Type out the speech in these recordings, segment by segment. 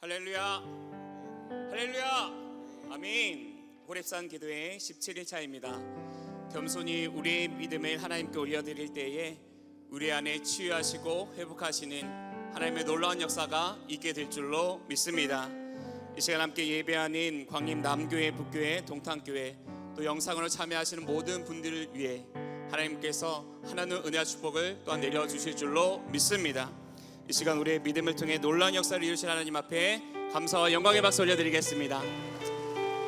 할렐루야, 할렐루야, 아멘. 호렙산 기도회 17일차입니다. 겸손히 우리의 믿음을 하나님께 올려드릴 때에 우리 안에 치유하시고 회복하시는 하나님의 놀라운 역사가 있게 될 줄로 믿습니다. 이 시간 함께 예배하는 광림 남교회, 북교회, 동탄교회, 또 영상으로 참여하시는 모든 분들을 위해 하나님께서 하나님 은혜와 축복을 또한 내려주실 줄로 믿습니다. 이 시간 우리의 믿음을 통해 놀라운 역사를 이루실 하나님 앞에 감사와 영광의 박수 올려드리겠습니다.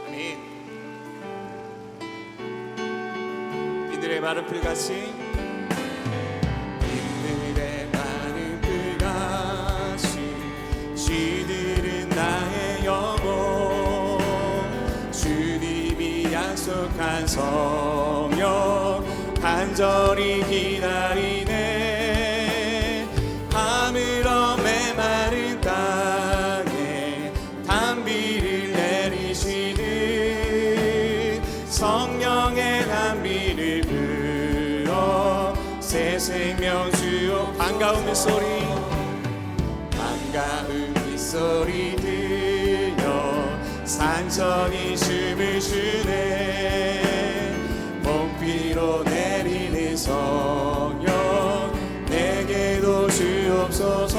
아멘. 이들의 마른 풀같이, 이들의 마른 풀같이 시들은 나의 영혼, 주님이 약속한 성령 간절히 기다리네. 하늘어 메마른 땅에 단비를 내리시는 성령의 단비를 불어 새 생명 주어 반가운 빗소리, 반가운 빗소리 들려 산천이 춤을 추네. 봄비로 내리는 성령 내게도 주옵소서.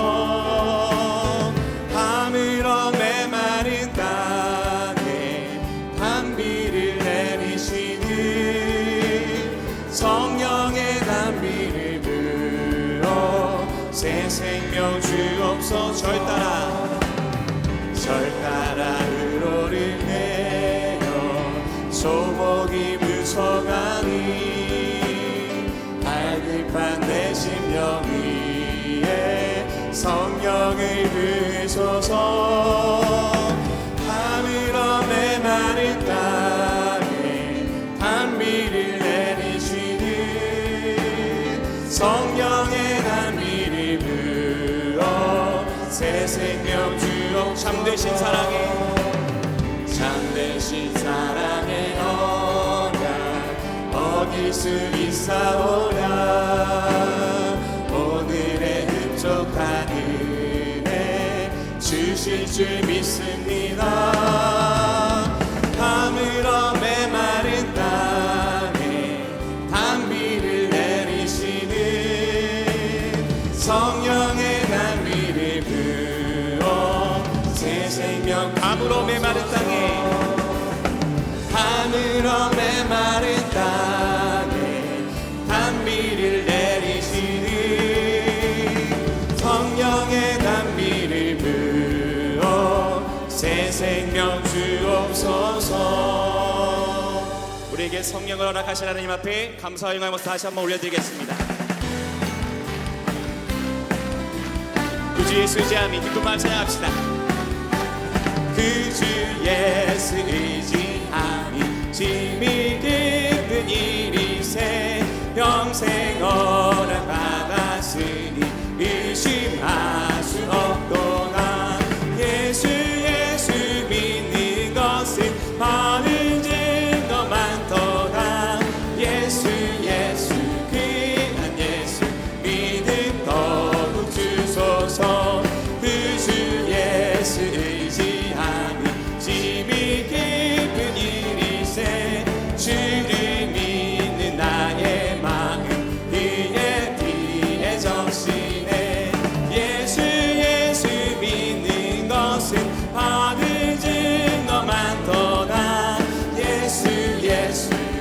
하늘어 메마른 땅에 단비를 내리시는 성령의 단비를 불어 새 생명 주옵소서. 절 따라 으로를 내려 소복이 묻혀가니 발들판 내 심령 위에 성령을 부으소서. 하늘어 메마른 땅에 단비를 내리시는 성령의 단비를 부어 새 생명 주옵. 참되신 사랑의 언약 어길 수 있사오랴. 오늘의 흡족한 은혜 주실 줄 믿습니다. 하늘어 메마른 땅에 단비를 내리시는 성령의 단비를 부어 새 생명. 하늘어 메마른 땅에, 하늘어 메마른 땅에 단비를 내리시는 성령의 단비를 부어 새 생명 주옵소서. 우리에게 성령을 허락하신 하나님 앞에 감사와 영광의 박수 다시 한번 올려드리겠습니다. 구주 예수 의지함이 기쁜 마음 찬양합시다. 그 주 예수 의지함이 짐이 깊은 일이세. 평생 허락받았으니 의심할 수 없도다. 예수 믿는 것은 많은 증거 많도다. 예수 귀한 예수 믿음 더욱 주소서. 그 주 예수 의지함이 짐이 깊은 일이세. 주를 믿는 나의 마음 뒤에 정신에. 예수 믿는 것은 받은 증거 많도다. 예수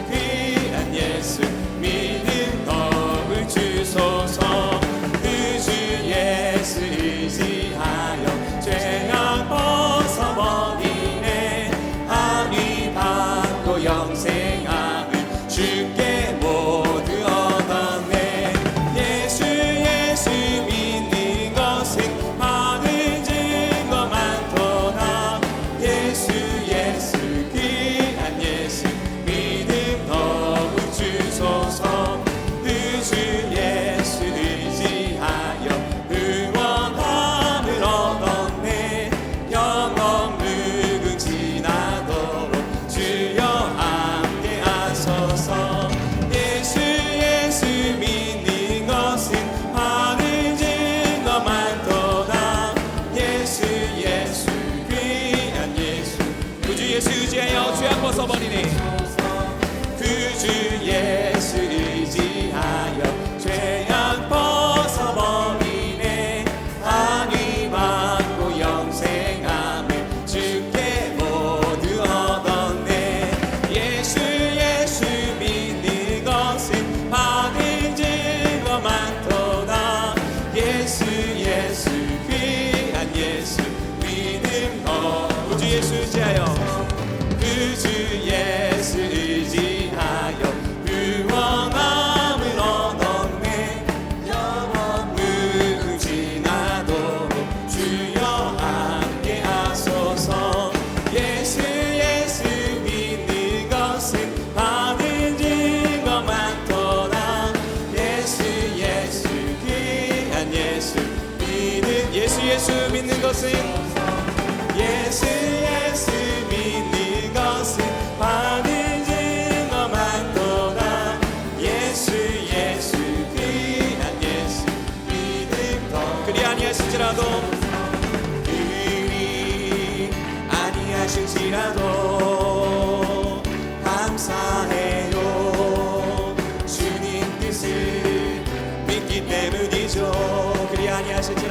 귀한 예수 믿음 더욱 주소서. 그 주 예수 의지하여 죄악 벗어버리네. 합의 받고 영생함을 주께 모두 얻었네. 예수 믿는 것은 받은 증거 많도다.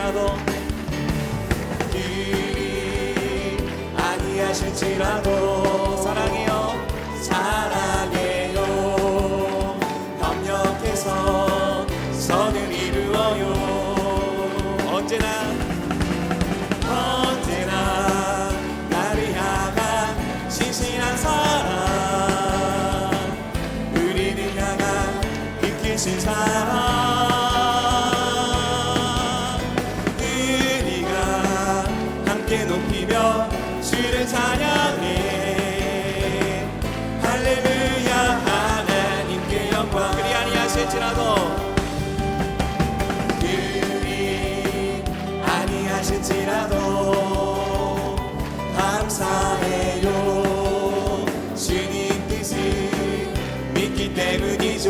아니하실지라도 일이 아니하실지라도 사랑해요 사랑해요 협력해서 선을 이루어요 언제나 나를 향한 신실한 사랑 우리를 향한 이끄신 사랑 우리가 함께 높이며 주를 찬양해 할렐루야 하나님께 영광 그리 아니하실지라도 하실지라도 감사해요 주님 뜻을 믿기 때문이죠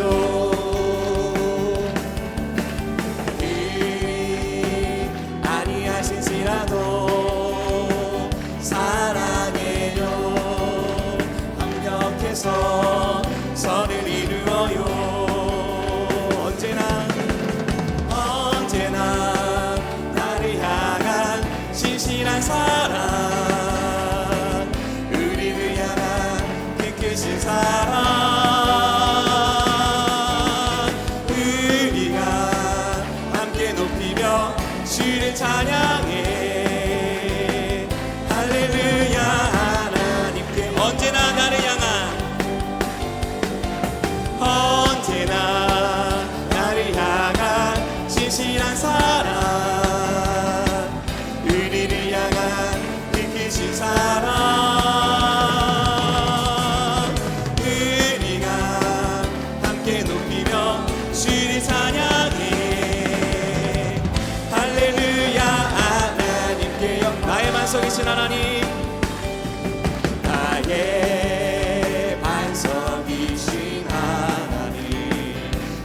그리 아니하실지라도 사랑해요 합력해서 선을 이루어요 언제나 신실한 사랑 우리를 향한 깨끗이 사랑 우리가 함께 높이며 주를 찬양해 할렐루야 하나님께 언제나 나를 향한 신실한 사랑 우리를 향한 이끄신 사랑 우리가 함께 높이며 주를 찬양해 할렐루야 하나님께 나의 반석이신 하나님 나의 반석이신 하나님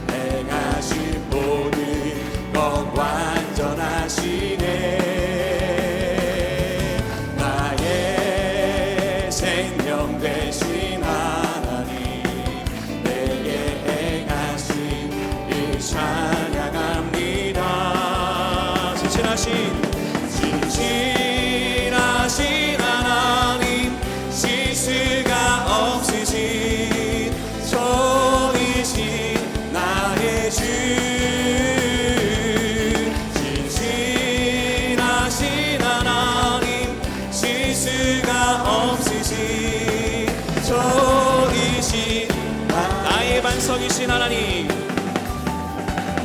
내가 쉴 모든 것 완전하시네 나의 생명 되신 하나님 내게 행하신 일 찬양합니다 진실하신 하나님 실수가 없으신 좋으신 나의 주 진실하신 하나님 실수가 없으신 좋으신 나의 반석이신 하나님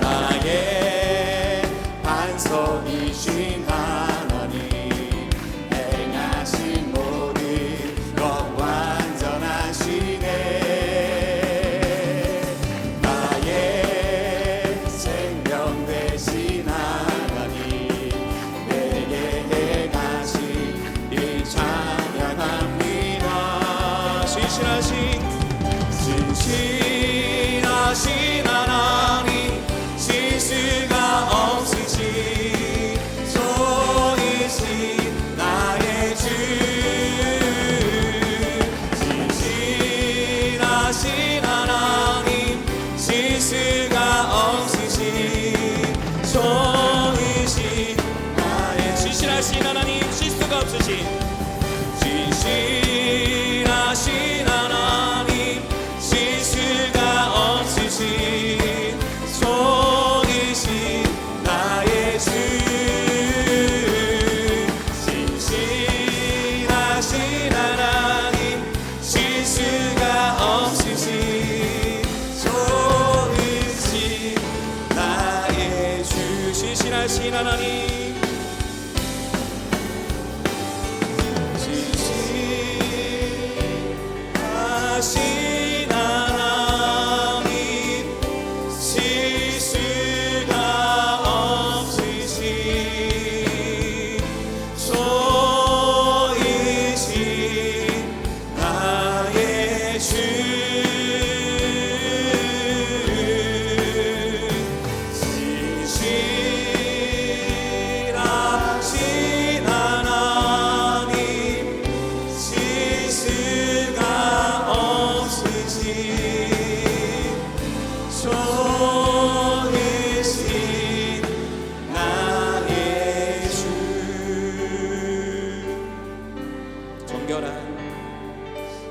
나의 반석이신 하나님 행하신 모든 것 완전하시네 나의 생명 되신 하나님 내게 행하신 일 찬양합니다 진실하신 하나님 실수가 없으신 좋으신 나의 주 진실하신 하나님 실수가 없으신 좋으신 나의 진실하신 하나님 실수가 없으신 진실하신 하나님 실수가 없으신 좋으신 나의 주 진실하신 하나님 실수가 없으신 좋으신 나의 주 진실하신 하나님 진실하신 하나님 실수가 없으신 좋으신 나의 주 진실하신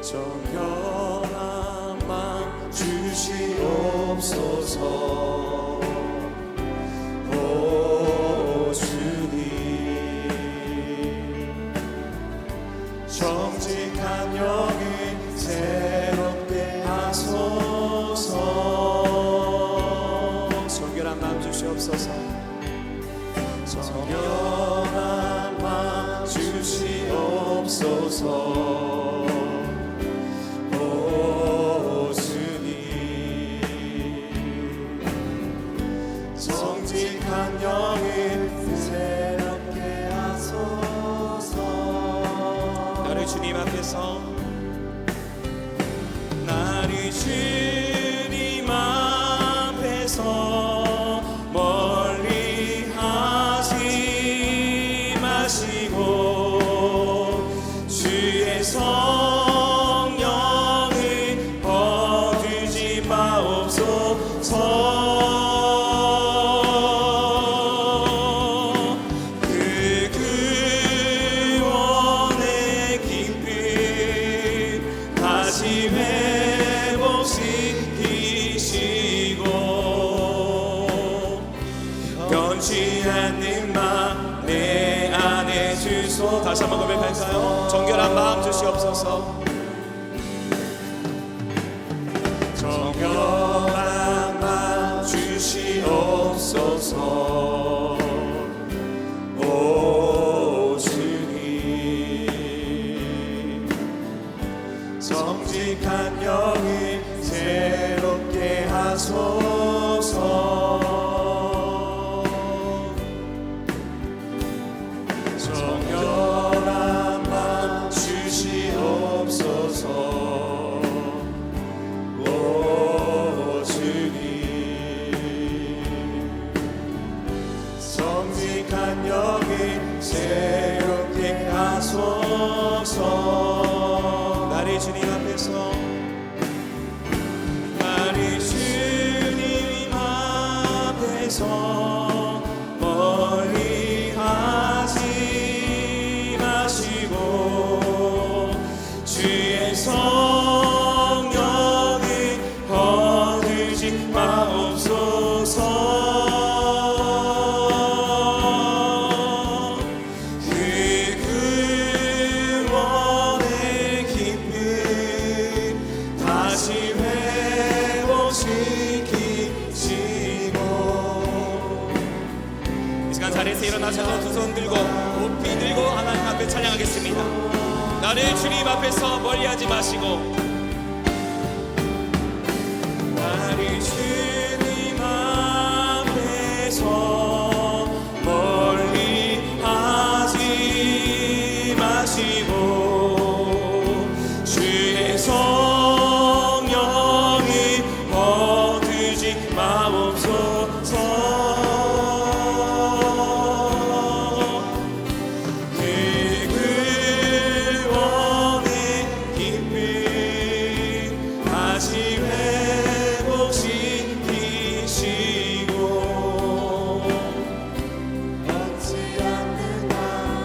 정결한 마음 주시옵소서. 오 주님, 정직한 영을 새롭게 하소서. 정결한 마음 주시옵소서. 정결한 마음 주시옵소서. 오 주님, 정직한 영을 새롭게 하소서. 나를 주님 앞에서, 나를 주님 앞에서 멀리 하지 마시고 주의 성령을 거두지 마옵소서. 그 구원의 기쁨 다시 회복시키시고 변치 않는 마음 내 안에 주소. 다시 한번 고백할까요? 정결한 마음 주시옵소서. 정결한 마음 주시옵소서. 오 주님, 정직한 영을 새롭게 하소서. 정결한 마음 주시옵소서. 오 주님, 정직한 영을 새롭게 하소서. 나를 주님 앞에서, 나를 주님 앞에서 멀리 하지 마시고 주의 성령을 거두지 마옵소서. 그 구원의 기쁨 다시 회복시키시고. 이 시간 자리에서 일어나셔서 두 손 들고 높이 들고 하나님 앞에 찬양하겠습니다. 나를 주님 앞에서 멀리하지 마시고, 나를 주님 앞에서 멀리 하지 마시고 주의 성령을 거두지 마옵소서. 그 구원의 기쁨 다시 회복시키시고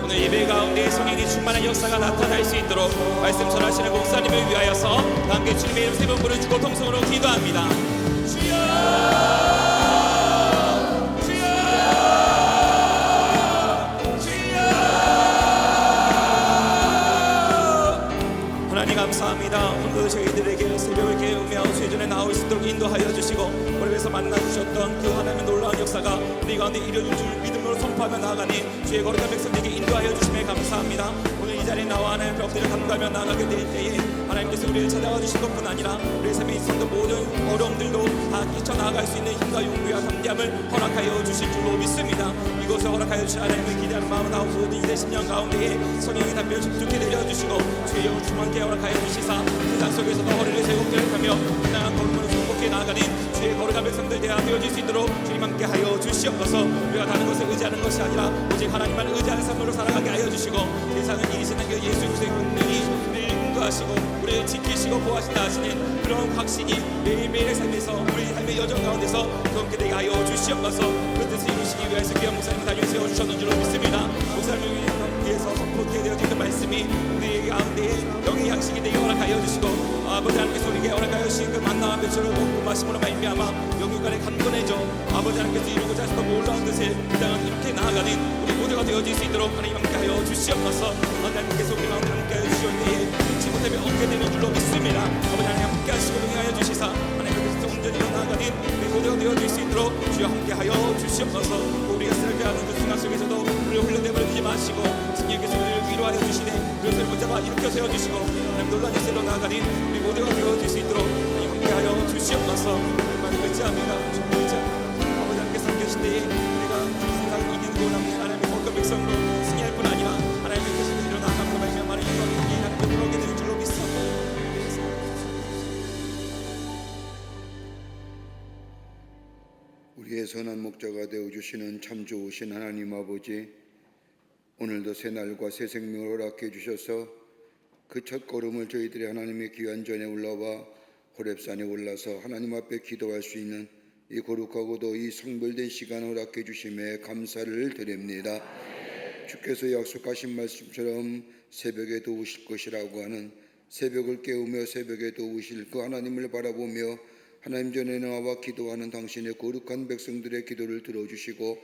오늘 예배 가운데 성령의 충만한 역사가 나타날 수 있도록 말씀 전하시는 목사님을 위하여서 함께 주님의 이름 세 번 부르짖고 통성으로 기도합니다. 주여, 주여, 주여. 하나님 감사합니다. 오늘도 저희들에게 새벽을 깨우며 주의 전에 나올 수 있도록 인도하여 주시고 오늘에서 만나주셨던 그 하나님의 놀라운 역사가 우리 가운데 이루어질 줄 믿음으로 선포하며 나아가니 주의 거룩한 백성에게 인도하여 주심에 감사합니다. 오늘 이 자리에 나와 하나님의 벽들을 감당하며 나아가게 될 때에 하나님께서 우리를 찾아와 주신 것뿐 아니라 우리 삶에 있었던 모든 어려움들도 다 끼쳐나아갈 수 있는 힘과 용기와 담대함을 허락하여 주실 줄로 믿습니다. 이곳을 허락하여 주신 하나님을 기대하는 마음을 나오고 모든 이대 10년 가운데에 성령의 담배를 깊숙이 내려주시고 주의 영을 충만케 허락하여 주시사 세상 속에서도 허리를 세곡되게 하며 나아간 걸음으로 행복해 나아가는 주의 거룩한 백성들 되어질 수 있도록 주님 함께 하여 주시옵소서. 우리가 다른 것을 의지하는 것이 아니라 오직 하나님만 의지하는 삶으로 살아가게 하여 주시고 세상을 이기시는 그 예수 그리스도의 권능이 우리를 인도하시고 우리를 지키시고 보호하신다 하시는 그런 확신이 매일매일의 삶에서 우리 삶의 여정 가운데서 경험게 되게 하여 주시옵소서. 그 뜻을 이루시기 위해서 귀한 목사님을 다니며 세워주셨는 줄로 믿습니다. 목사님을 위해서 선포되어지는 말씀이 우리에게 때에 영의 양식이 되게 허락하여 주시고 아버지 하나님께서 우리에게 허락하여 주신 그 만나와 멸치를 먹고 마심으로 말미암아 영육간에 강건해져 아버지 하나님께서 이루고자 하시던 놀라운 뜻을 이 땅을 이렇게 나아가는 우리 모두가 되어질 수 있도록 하나님 함께하여 주시옵소서. 하나님께서 우리 마음을 함께하여 주시올 때에 잊지 못하며 얻게 되는 줄로 믿습니다. 아버지 하나님 함께하시고 능하여 주시사 하나님께서 온전히 나아가는 우리 모두가 되어질 수 있도록 주여 함께하여 주시옵소서. 우리가 쓰러져가는 그 순간 속에서도 우리를 흘려내버리지 마시고 주님께서 우리를 위로하여 주시네 그것을 붙잡아 일으켜 세워주시고 하나님 놀라운 일세로 나아가는 우리 모두가 되어질 수 있도록 하나님 함께하여 주시옵소서. 정말 의지합니다. 정말 의지합니다. 아버지 하나님께서 함께 하실 때에 우리가 세상에 있는 고난의 하나님의 모든 백성으로 승리할 뿐 아니라 하나님의 뜻을 일어나 함께 말미암아 하나님과 함께 하나님께 들어오게 되는 줄로 믿습니다. 우리의 선한 목자가 되어주시는 참 좋으신 하나님 아버지, 오늘도 새 날과 새 생명을 허락해 주셔서 그 첫 걸음을 저희들이 하나님의 귀한 전에 올라와 호렙산에 올라서 하나님 앞에 기도할 수 있는 이 거룩하고도 이 성별된 시간 허락해 주심에 감사를 드립니다. 주께서 약속하신 말씀처럼 새벽에 도우실 것이라고 하는 새벽을 깨우며 새벽에 도우실 그 하나님을 바라보며 하나님 전에 나와 기도하는 당신의 거룩한 백성들의 기도를 들어주시고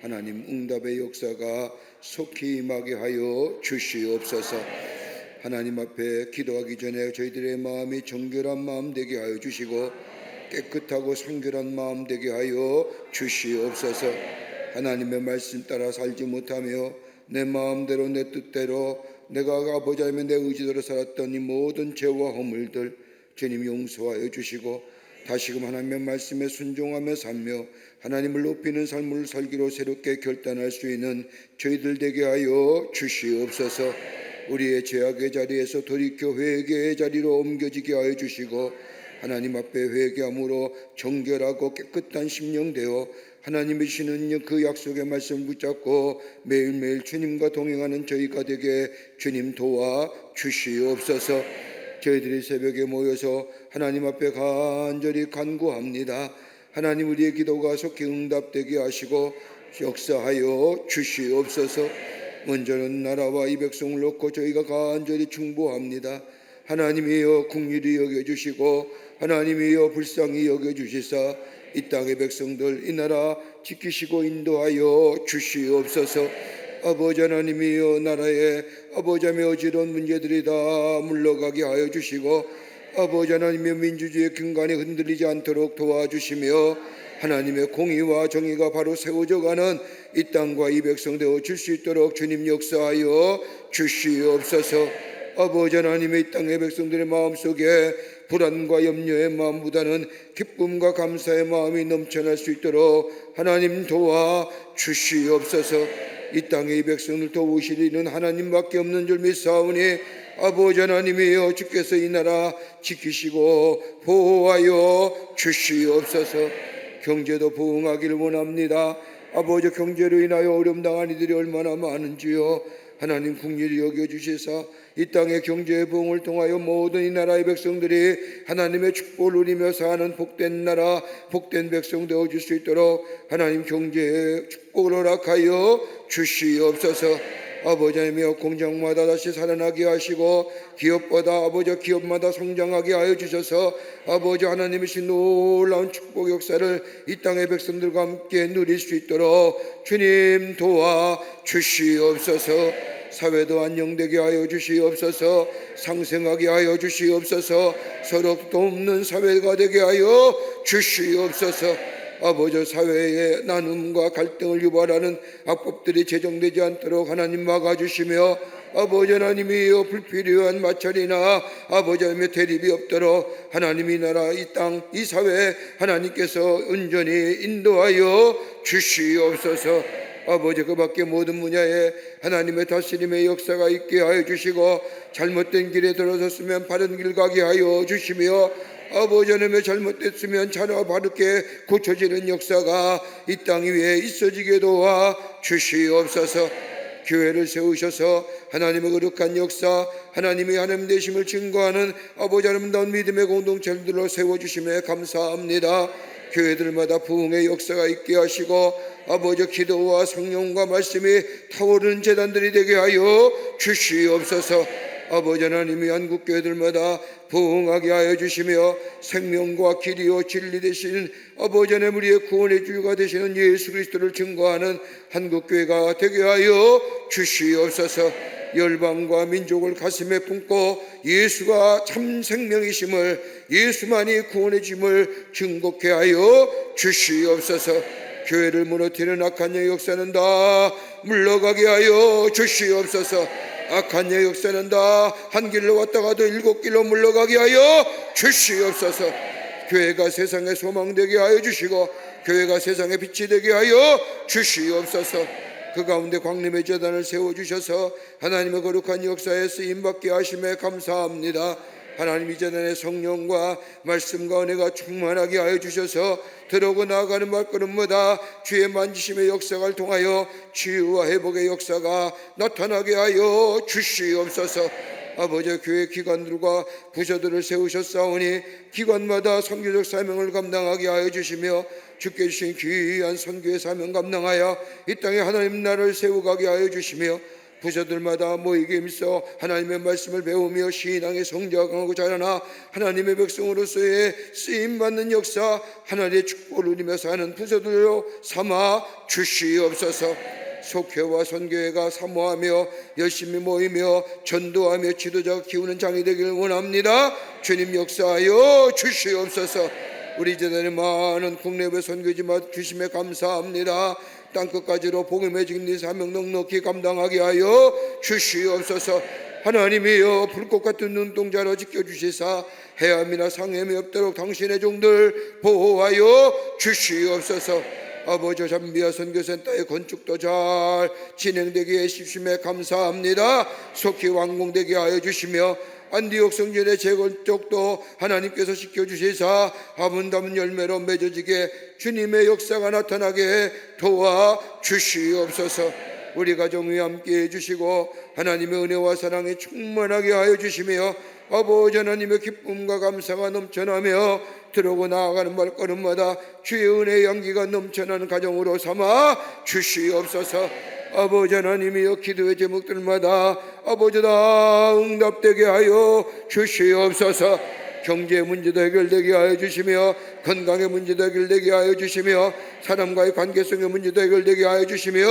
하나님 응답의 역사가 속히 임하게 하여 주시옵소서. 하나님 앞에 기도하기 전에 저희들의 마음이 정결한 마음 되게 하여 주시고 깨끗하고 성결한 마음 되게 하여 주시옵소서. 하나님의 말씀 따라 살지 못하며 내 마음대로 내 뜻대로 내가 아버지 하나님의 내 의지대로 살았던 이 모든 죄와 허물들 주님 용서하여 주시고 다시금 하나님의 말씀에 순종하며 살며 하나님을 높이는 삶을 살기로 새롭게 결단할 수 있는 저희들 되게 하여 주시옵소서. 우리의 죄악의 자리에서 돌이켜 회개의 자리로 옮겨지게 하여 주시고 하나님 앞에 회개함으로 정결하고 깨끗한 심령 되어 하나님이 주시는 그 약속의 말씀 붙잡고 매일매일 주님과 동행하는 저희가 되게 주님 도와 주시옵소서. 저희들이 새벽에 모여서 하나님 앞에 간절히 간구합니다. 하나님 우리의 기도가 속히 응답되게 하시고 역사하여 주시옵소서. 먼저는 나라와 이 백성을 놓고 저희가 간절히 충보합니다. 하나님이여 긍휼히 여겨주시고 하나님이여 불쌍히 여겨주시사 이 땅의 백성들 이 나라 지키시고 인도하여 주시옵소서. 아버지 하나님이여 나라에 아버지 하나님의 어지러운 문제들이 다 물러가게 하여 주시고 아버지 하나님의 민주주의의 근간이 흔들리지 않도록 도와주시며 하나님의 공의와 정의가 바로 세워져가는 이 땅과 이 백성 되어 줄 수 있도록 주님 역사하여 주시옵소서. 아버지 하나님의 이 땅의 백성들의 마음속에 불안과 염려의 마음보다는 기쁨과 감사의 마음이 넘쳐날 수 있도록 하나님 도와 주시옵소서. 이 땅의 이 백성을 도우실 이는 하나님밖에 없는 줄 믿사오니 아버지 하나님이여 주께서 이 나라 지키시고 보호하여 주시옵소서. 경제도 부흥하기를 원합니다. 아버지 경제로 인하여 어려움 당한 이들이 얼마나 많은지요. 하나님 긍휼히 여겨주시사 이 땅의 경제의 부흥을 통하여 모든 이 나라의 백성들이 하나님의 축복을 누리며 사는 복된 나라 복된 백성 되어줄 수 있도록 하나님 경제의 축복을 허락하여 주시옵소서. 아버지 하나님이여 공장마다 다시 살아나게 하시고 기업보다 아버지 기업마다 성장하게 하여 주셔서 아버지 하나님이신 놀라운 축복 역사를 이 땅의 백성들과 함께 누릴 수 있도록 주님 도와 주시옵소서. 사회도 안녕되게 하여 주시옵소서. 상생하게 하여 주시옵소서. 서로 돕는 사회가 되게 하여 주시옵소서. 아버지 사회의 나눔과 갈등을 유발하는 악법들이 제정되지 않도록 하나님 막아주시며 아버지 하나님이여 불필요한 마찰이나 아버지 하나님의 대립이 없도록 하나님이 나라 이 땅 이 사회에 하나님께서 온전히 인도하여 주시옵소서. 아버지 그 밖에 모든 분야에 하나님의 다스림의 역사가 있게 하여 주시고 잘못된 길에 들어섰으면 바른 길 가게 하여 주시며 아버지 하나님의 잘못됐으면 자녀와 바르게 고쳐지는 역사가 이 땅 위에 있어지게 도와 주시옵소서. 교회를 세우셔서 하나님의 거룩한 역사 하나님의 하나님 되심을 증거하는 아버지 하나님다운 믿음의 공동체들로 세워주심에 감사합니다. 교회들마다 부흥의 역사가 있게 하시고 아버지 기도와 성령과 말씀이 타오르는 제단들이 되게 하여 주시옵소서. 아버지 하나님이 한국교회들마다 부흥하게 하여 주시며 생명과 길이요 진리 되신 아버지 하나님 우리의 구원의 주가 되시는 예수 그리스도를 증거하는 한국교회가 되게 하여 주시옵소서. 열방과 민족을 가슴에 품고 예수가 참 생명이심을, 예수만이 구원의 짐을 증거케 하여 주시옵소서. 교회를 무너뜨리는 악한 영 역사는 다 물러가게 하여 주시옵소서. 악한 영 역사는 다 한 길로 왔다가도 7길로 물러가게 하여 주시옵소서. 교회가 세상의 소망되게 하여 주시고 교회가 세상의 빛이 되게 하여 주시옵소서. 그 가운데 광림의 제단을 세워주셔서 하나님의 거룩한 역사에 쓰임받게 하심에 감사합니다. 하나님 이 제단의 성령과 말씀과 은혜가 충만하게 하여 주셔서 들어오고 나아가는 발걸음마다 주의 만지심의 역사를 통하여 치유와 회복의 역사가 나타나게 하여 주시옵소서. 아버지 교회 기관들과 부서들을 세우셨사오니 기관마다 선교적 사명을 감당하게 하여 주시며 주께 주신 귀한 선교의 사명 감당하여 이 땅에 하나님 나라를 세워가게 하여 주시며 부서들마다 모이게 힘써 하나님의 말씀을 배우며 신앙의 성장하고 자라나 하나님의 백성으로서의 쓰임받는 역사 하나님의 축복을 누리며 사는 부서들로 삼아 주시옵소서. 속회와 선교회가 사모하며 열심히 모이며 전도하며 지도자가 키우는 장이 되기를 원합니다. 주님 역사하여 주시옵소서. 우리 재단의 많은 국내외 선교지 주심에 감사합니다. 땅끝까지로 복음의 직리 사명 넉넉히 감당하게 하여 주시옵소서. 하나님이여 불꽃 같은 눈동자로 지켜주시사 해함이나 상함이 없도록 당신의 종들 보호하여 주시옵소서. 아버지 잠비아 선교센터의 건축도 잘 진행되게 해주심에 감사합니다. 속히 완공되게 하여 주시며 안디옥 성전의 재건축도 하나님께서 지켜주시사 아문담은 열매로 맺어지게 주님의 역사가 나타나게 도와 주시옵소서. 우리 가정 위에 함께 해주시고 하나님의 은혜와 사랑이 충만하게 하여 주시며 아버지 하나님의 기쁨과 감사가 넘쳐나며 들어오고 나아가는 발걸음마다 주의 은혜의 향기가 넘쳐나는 가정으로 삼아 주시옵소서. 아버지 하나님이여 기도의 제목들마다 아버지 다 응답되게 하여 주시옵소서. 경제 문제도 해결되게 하여 주시며 건강의 문제도 해결되게 하여 주시며 사람과의 관계성의 문제도 해결되게 하여 주시며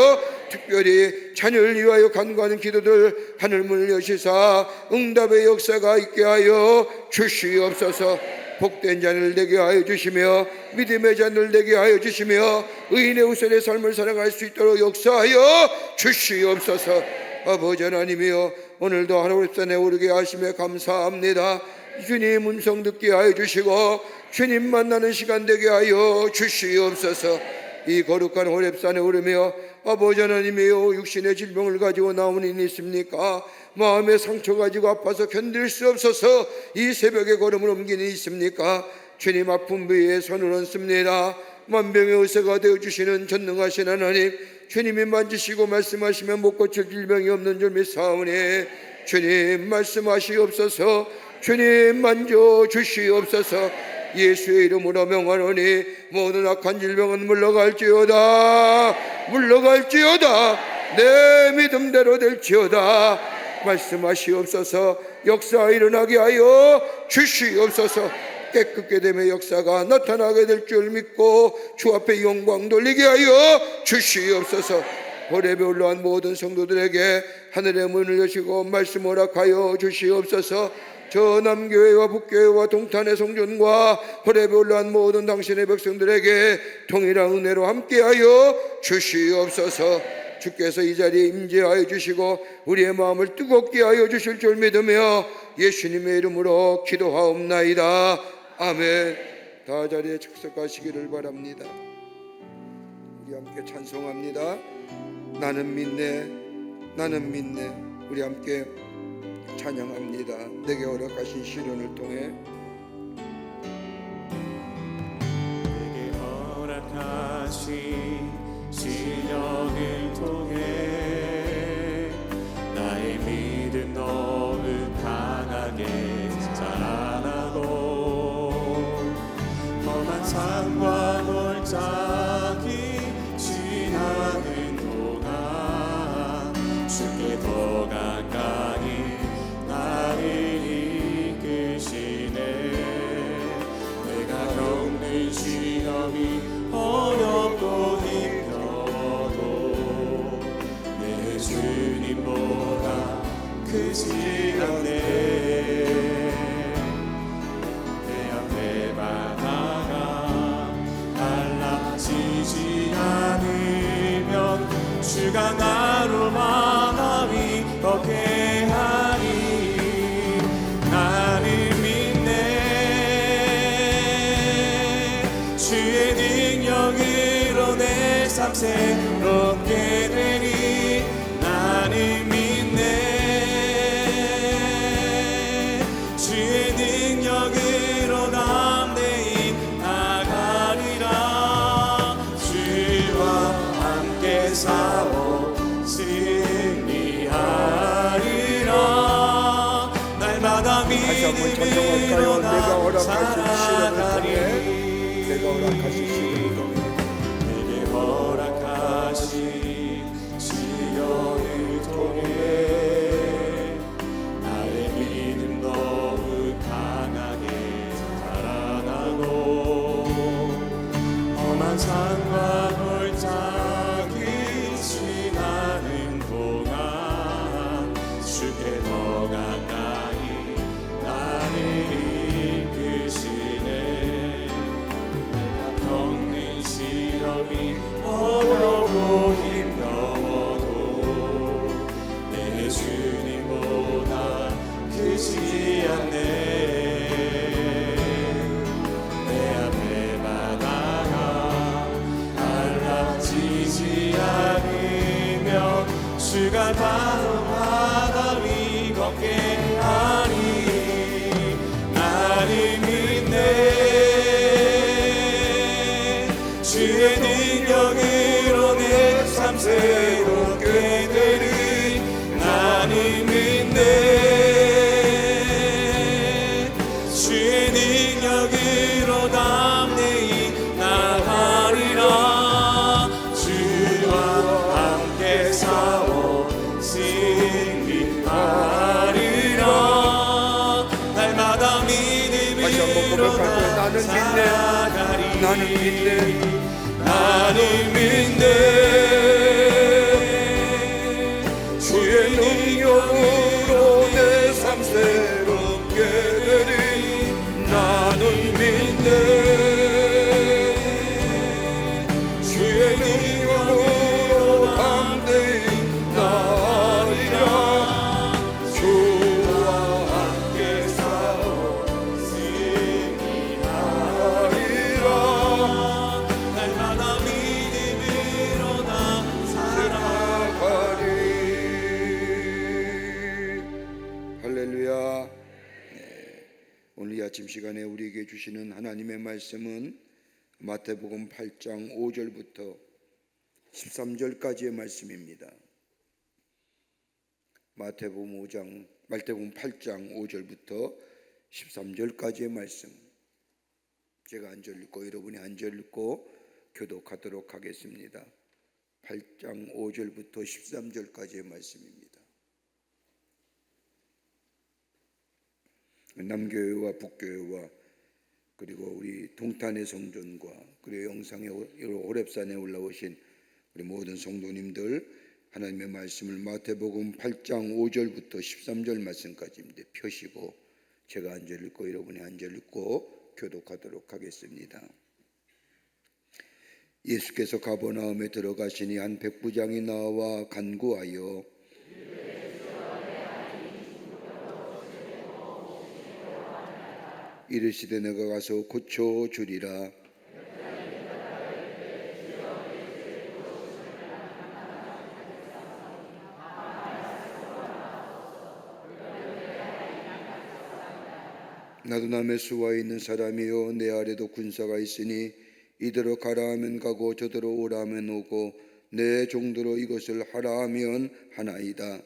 특별히 자녀를 위하여 간구하는 기도들 하늘문을 여시사 응답의 역사가 있게 하여 주시옵소서. 복된 자녀를 되게 하여 주시며 믿음의 자녀를 되게 하여 주시며 의인의 우선의 삶을 살아갈 수 있도록 역사하여 주시옵소서. 아버지 하나님이여 오늘도 하늘산에 오르게 하심에 감사합니다. 주님 음성 듣게 하여 주시고 주님 만나는 시간 되게 하여 주시옵소서. 이 거룩한 호렙산에 오르며 아버지 하나님이여 육신의 질병을 가지고 나오는 이는 있습니까? 마음의 상처 가지고 아파서 견딜 수 없어서 이 새벽에 걸음을 옮기는 있습니까? 주님 아픈 부위에 손을 얹습니다. 만병의 의사가 되어주시는 전능하신 하나님, 주님이 만지시고 말씀하시면 못 고칠 질병이 없는 줄 믿사오니 주님 말씀하시옵소서. 주님 만져주시옵소서. 예수의 이름으로 명하노니 모든 악한 질병은 물러갈지어다. 물러갈지어다. 내 믿음대로 될지어다. 말씀하시옵소서. 역사 일어나게 하여 주시옵소서. 깨끗게 됨의 역사가 나타나게 될 줄 믿고 주 앞에 영광 돌리게 하여 주시옵소서. 호렙에 올라온 모든 성도들에게 하늘의 문을 여시고 말씀 허락하여 주시옵소서. 저 남교회와 북교회와 동탄의 성전과 호렙에 올라온 모든 당신의 백성들에게 동일한 은혜로 함께하여 주시옵소서. 주께서 이 자리에 임재하여 주시고 우리의 마음을 뜨겁게 하여 주실 줄 믿으며 예수님의 이름으로 기도하옵나이다. 아멘. 다 자리에 착석하시기를 바랍니다. 우리 함께 찬송합니다. 나는 믿네, 나는 믿네. 우리 함께 찬양합니다. 내게 허락하신 시련을 통해, 내게 허락하신 시련을 통해 나의 믿음 더욱 강하게 자라나고 험한 산과 골짜기 지나는 동안 주께 더 가까이 않네. 내 앞에 바다가 갈라지지 않으면 주가 나로 만나위 걷게 하리. 나를 믿네. 주의 능력으로 내 삶 새롭게 되리. 나를 믿네. 주의 능력으로 담대히 나가리라. 주와 함께 싸워 승리하리라. 날마다 다시 한번 믿음으로 찬송할까요? 내가 허락하신 시간을 통해 내게 허락하신 시련을 통해 나의 믿음 더욱 강하게 자라나고 험한 산과 골짜기 지나는 동안 주께 더 가까이 나를 이끄시네. 겪는 시험이 어렵고 힘겨워도 내 주님보다 크지 않네. 내 앞에 바다가 갈라지지 않으면 주가 바로 바다 위 걷게 하리. 나를 믿네. 주의 능력으로 내 삶 새롭게 되리. 나를 믿네. 주의 능력으로 담대히 나가리라. 주와 함께 싸워 승리하리라. 날마다 다시 한번 믿음으로 고백할까요? 나아가리. 나는 믿네. 나는 믿네. 주의 능력으로 내 삶 새롭게 되리. 나는 믿네. 주의 능력으로 담대히 나아리라. 주와 함께 싸워 승리하리라. 날마다 믿음으로 나 살아가리. 할렐루야. 오늘 이 아침 시간에 우리에게 주시는 하나님의 말씀은 마태복음 8장 5절부터 13절까지의 말씀입니다. 마태복음 8장 5절부터 13절까지의 말씀. 제가 한 절 읽고 여러분이 한 절 읽고 교독하도록 하겠습니다. 8장 5절부터 13절까지의 말씀입니다. 남교회와 북교회와 그리고 우리 동탄의 성전과 그리고 영상의 호렙산에 올라오신 우리 모든 성도님들, 하나님의 말씀을 마태복음 8장 5절부터 13절 말씀까지인데 펴시고 제가 한 절 읽고 여러분이 한 절 읽고 교독하도록 하겠습니다. 예수께서 가버나움에 들어가시니 한 백부장이 나와 간구하여 이르시되 내가 가서 고쳐 주리라. 나도 남의 수하에 있는 사람이요 내 아래도 군사가 있으니 이대로 가라 하면 가고 저대로 오라 하면 오고 내 종대로 이것을 하라 하면 하나이다.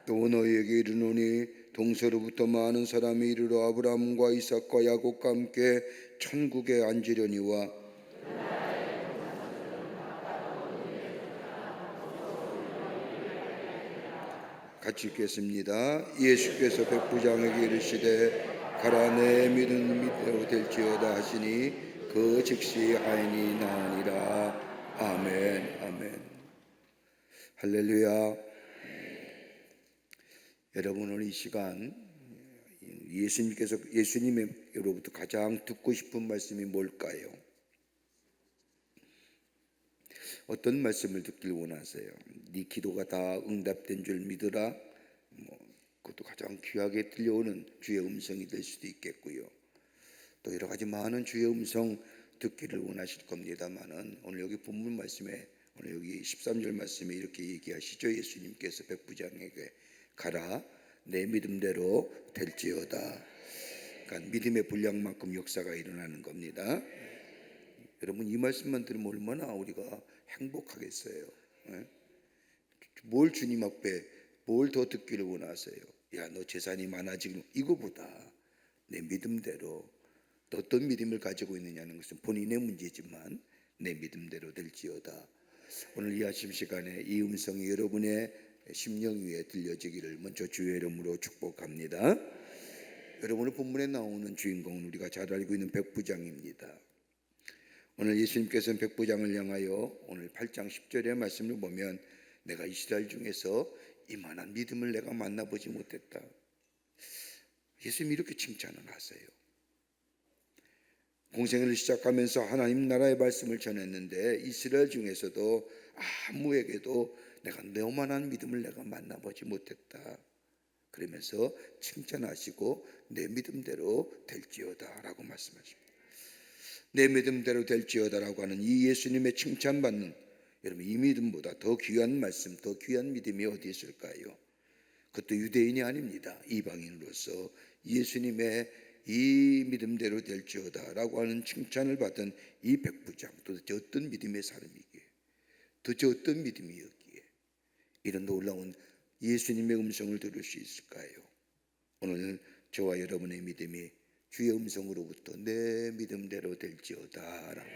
또 너희에게 이르노니 동서로부터 많은 사람이 이르러 아브라함과 이삭과 야곱과 함께 천국에 앉으려니와 같이 읽겠습니다. 예수께서 백부장에게 이르시되 가라 내 믿음 믿대로 될지어다 하시니 그 즉시 하인이 나으니라. 아멘. 아멘. 할렐루야. 여러분, 오늘 이 시간 예수님으로부터 가장 듣고 싶은 말씀이 뭘까요? 어떤 말씀을 듣길 원하세요? 네 기도가 다 응답된 줄 믿으라. 그것도 가장 귀하게 들려오는 주의 음성이 될 수도 있겠고요. 또 여러 가지 많은 주의 음성 듣기를 원하실 겁니다만은, 오늘 여기 본문 말씀에, 오늘 여기 13절 말씀에 이렇게 얘기하시죠. 예수님께서 백부장에게 가라 내 믿음대로 될지어다. 그러니까 믿음의 분량만큼 역사가 일어나는 겁니다. 여러분, 이 말씀만 들으면 얼마나 우리가 행복하겠어요. 뭘 주님 앞에 뭘 더 듣기를 원하세요? 야, 너 재산이 많아지고, 이거보다 내 믿음대로, 또 어떤 믿음을 가지고 있느냐는 것은 본인의 문제지만 내 믿음대로 될지어다. 오늘 이 아침 시간에 이 음성이 여러분의 심령 위에 들려지기를 먼저 주의 이름으로 축복합니다. 여러분의 본문에 나오는 주인공은 우리가 잘 알고 있는 백부장입니다. 오늘 예수님께서는 백부장을 향하여 오늘 8장 10절의 말씀을 보면 내가 이스라엘 중에서 이만한 믿음을 내가 만나보지 못했다. 예수님이 이렇게 칭찬을 하세요. 공생애를 시작하면서 하나님 나라의 말씀을 전했는데 이스라엘 중에서도 아무에게도 내가 너만한 믿음을 내가 만나보지 못했다. 그러면서 칭찬하시고 내 믿음대로 될지어다 라고 말씀하십니다. 내 믿음대로 될지어다라고 하는 이 예수님의 칭찬받는, 여러분, 이 믿음보다 더 귀한 말씀, 더 귀한 믿음이 어디 있을까요? 그것도 유대인이 아닙니다. 이방인으로서 예수님의 이 믿음대로 될지어다라고 하는 칭찬을 받은 이 백부장, 도대체 어떤 믿음의 사람이기에, 도대체 어떤 믿음이었기에 이런 놀라운 예수님의 음성을 들을 수 있을까요? 오늘 저와 여러분의 믿음이 주의 음성으로부터 내 믿음대로 될지어다 라고,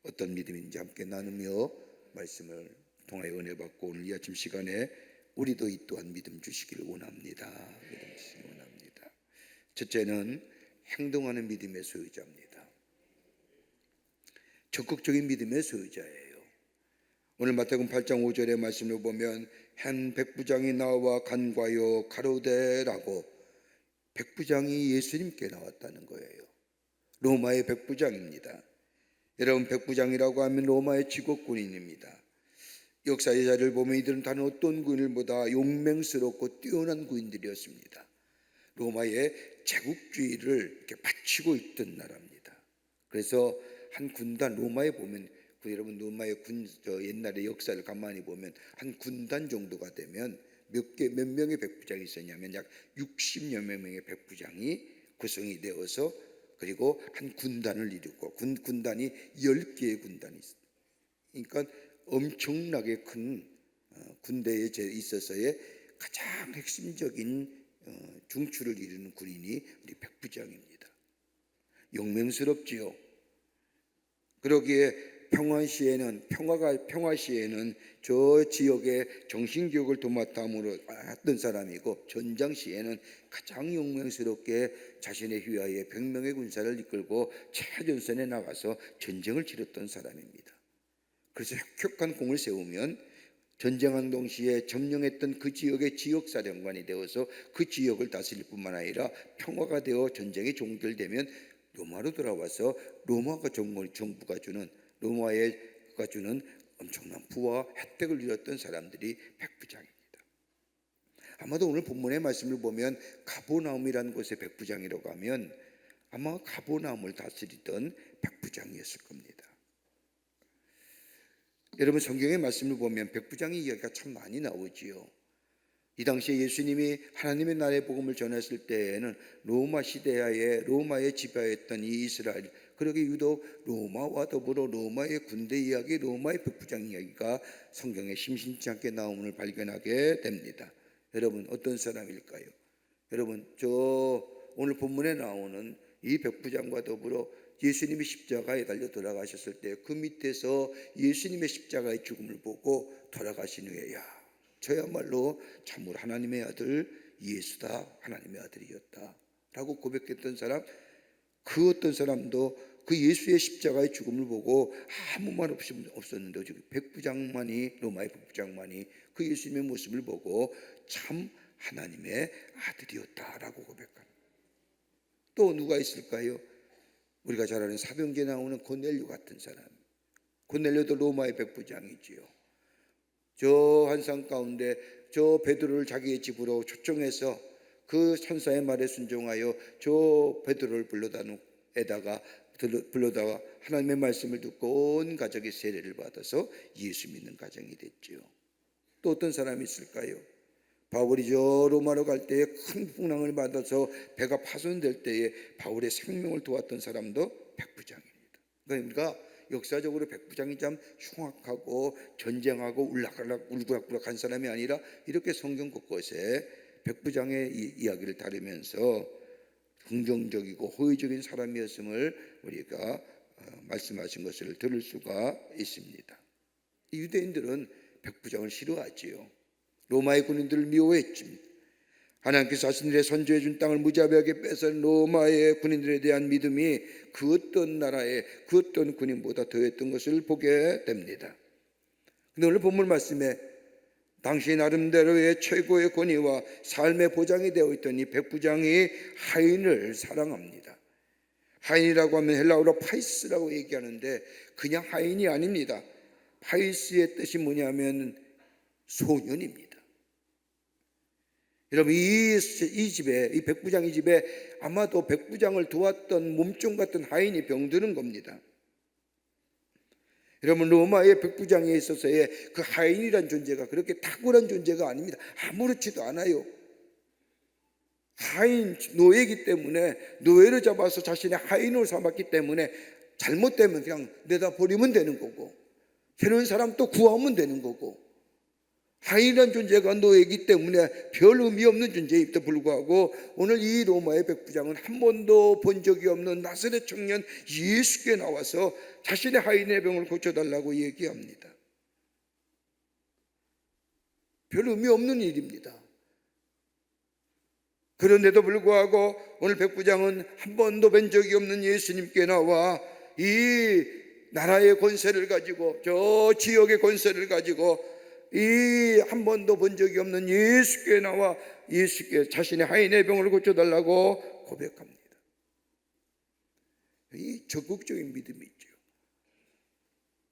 어떤 믿음인지 함께 나누며 말씀을 통하여 은혜 받고 오늘 이 아침 시간에 우리도 이 또한 믿음 주시기를 원합니다. 믿음 주시기 원합니다. 첫째는 행동하는 믿음의 소유자입니다. 적극적인 믿음의 소유자예요. 오늘 마태복음 8장 5절의 말씀을 보면 한 백부장이 나와 간과하여 가로되라고, 백부장이 예수님께 나왔다는 거예요. 로마의 백부장입니다. 여러분, 백부장이라고 하면 로마의 직업군인입니다. 역사의 자리를 보면 이들은 다른 어떤 군인보다 용맹스럽고 뛰어난 군인들이었습니다. 로마의 제국주의를 이렇게 바치고 있던 나라입니다. 그래서 한 군단, 로마에 보면 여러분, 로마의 옛날의 역사를 가만히 보면 한 군단 정도가 되면 몇 명의 백부장이 있었냐면 약 60여 명의 백부장이 구성이 되어서, 그리고 한 군단을 이루고 군단이 10개의 군단이 있습니다. 그러니까 엄청나게 큰 군대에 있어서의 가장 핵심적인 중추를 이루는 군인이 우리 백부장입니다. 용맹스럽지요. 그러기에 평화 시에는 저 지역의 정신교육을 도맡아으로 했던 사람이고, 전장 시에는 가장 용맹스럽게 자신의 휘하에 100명의 군사를 이끌고 최전선에 나가서 전쟁을 치렀던 사람입니다. 그래서 혁혁한 공을 세우면 전쟁한 동시에 점령했던 그 지역의 지역사령관이 되어서 그 지역을 다스릴 뿐만 아니라 평화가 되어 전쟁이 종결되면 로마로 돌아와서 로마가 정부가 주는, 로마가 주는 엄청난 부와 혜택을 누렸던 사람들이 백부장입니다. 아마도 오늘 본문의 말씀을 보면 가버나움이라는 곳의 백부장이라고 하면 아마 가버나움을 다스리던 백부장이었을 겁니다. 여러분, 성경의 말씀을 보면 백부장의 이야기가 참 많이 나오지요. 이 당시에 예수님이 하나님의 나라의 복음을 전했을 때에는 로마 시대하에 로마의 지배하였던 이 이스라엘, 그러게 유독 로마와 더불어 로마의 군대 이야기, 로마의 백부장 이야기가 성경에 심심치 않게 나옴을 발견하게 됩니다. 여러분, 어떤 사람일까요? 여러분, 저 오늘 본문에 나오는 이 백부장과 더불어 예수님이 십자가에 달려 돌아가셨을 때 그 밑에서 예수님의 십자가의 죽음을 보고 돌아가신 후에, 야, 저야말로 참으로 하나님의 아들 예수다, 하나님의 아들이었다, 라고 고백했던 사람, 그 어떤 사람도 그 예수의 십자가의 죽음을 보고 아무 말 없이 없었는데 오직 백부장만이, 로마의 백부장만이 그 예수님의 모습을 보고 참 하나님의 아들이었다라고 고백합니다. 또 누가 있을까요? 우리가 잘 아는 사병기에 나오는 고넬료 같은 사람. 고넬료도 로마의 백부장이지요. 저 한산 가운데 저 베드로를 자기의 집으로 초청해서 그 천사의 말에 순종하여 저 베드로를 불러다가 하나님의 말씀을 듣고 온 가족의 세례를 받아서 예수 믿는 가정이 됐죠. 또 어떤 사람이 있을까요? 바울이 저 로마로 갈 때에 큰 풍랑을 받아서 배가 파손될 때에 바울의 생명을 도왔던 사람도 백부장입니다. 그러니까 역사적으로 백부장이 참 흉악하고 전쟁하고 울그락불락한 사람이 아니라 이렇게 성경 곳곳에 백부장의 이야기를 다루면서 긍정적이고 호의적인 사람이었음을 우리가 말씀하신 것을 들을 수가 있습니다. 유대인들은 백부장을 싫어하지요. 로마의 군인들을 미워했지. 하나님께서 자신들의 선조해 준 땅을 무자비하게 뺏은 로마의 군인들에 대한 믿음이 그 어떤 나라의 그 어떤 군인보다 더했던 것을 보게 됩니다. 근데 오늘 본문 말씀에 당시 나름대로의 최고의 권위와 삶의 보장이 되어 있던 이 백부장이 하인을 사랑합니다. 하인이라고 하면 헬라어로 파이스라고 얘기하는데 그냥 하인이 아닙니다. 파이스의 뜻이 뭐냐면 소년입니다. 여러분 이 집에, 이 백부장 이 집에 아마도 백부장을 도왔던 몸종 같은 하인이 병드는 겁니다. 여러분 로마의 백부장에 있어서의 그 하인이란 존재가 그렇게 탁월한 존재가 아닙니다. 아무렇지도 않아요. 하인 노예이기 때문에 노예를 잡아서 자신의 하인으로 삼았기 때문에 잘못되면 그냥 내다 버리면 되는 거고 새로운 사람 또 구하면 되는 거고 하인이란 존재가 노예이기 때문에 별 의미 없는 존재임에도 불구하고 오늘 이 로마의 백부장은 한 번도 본 적이 없는 나사렛 청년 예수께 나와서 자신의 하인의 병을 고쳐달라고 얘기합니다. 별 의미 없는 일입니다. 그런데도 불구하고 오늘 백부장은 한 번도 뵌 적이 없는 예수님께 나와 이 나라의 권세를 가지고 저 지역의 권세를 가지고 이 한 번도 본 적이 없는 예수께 나와 예수께 자신의 하인의 병을 고쳐달라고 고백합니다. 이 적극적인 믿음이죠.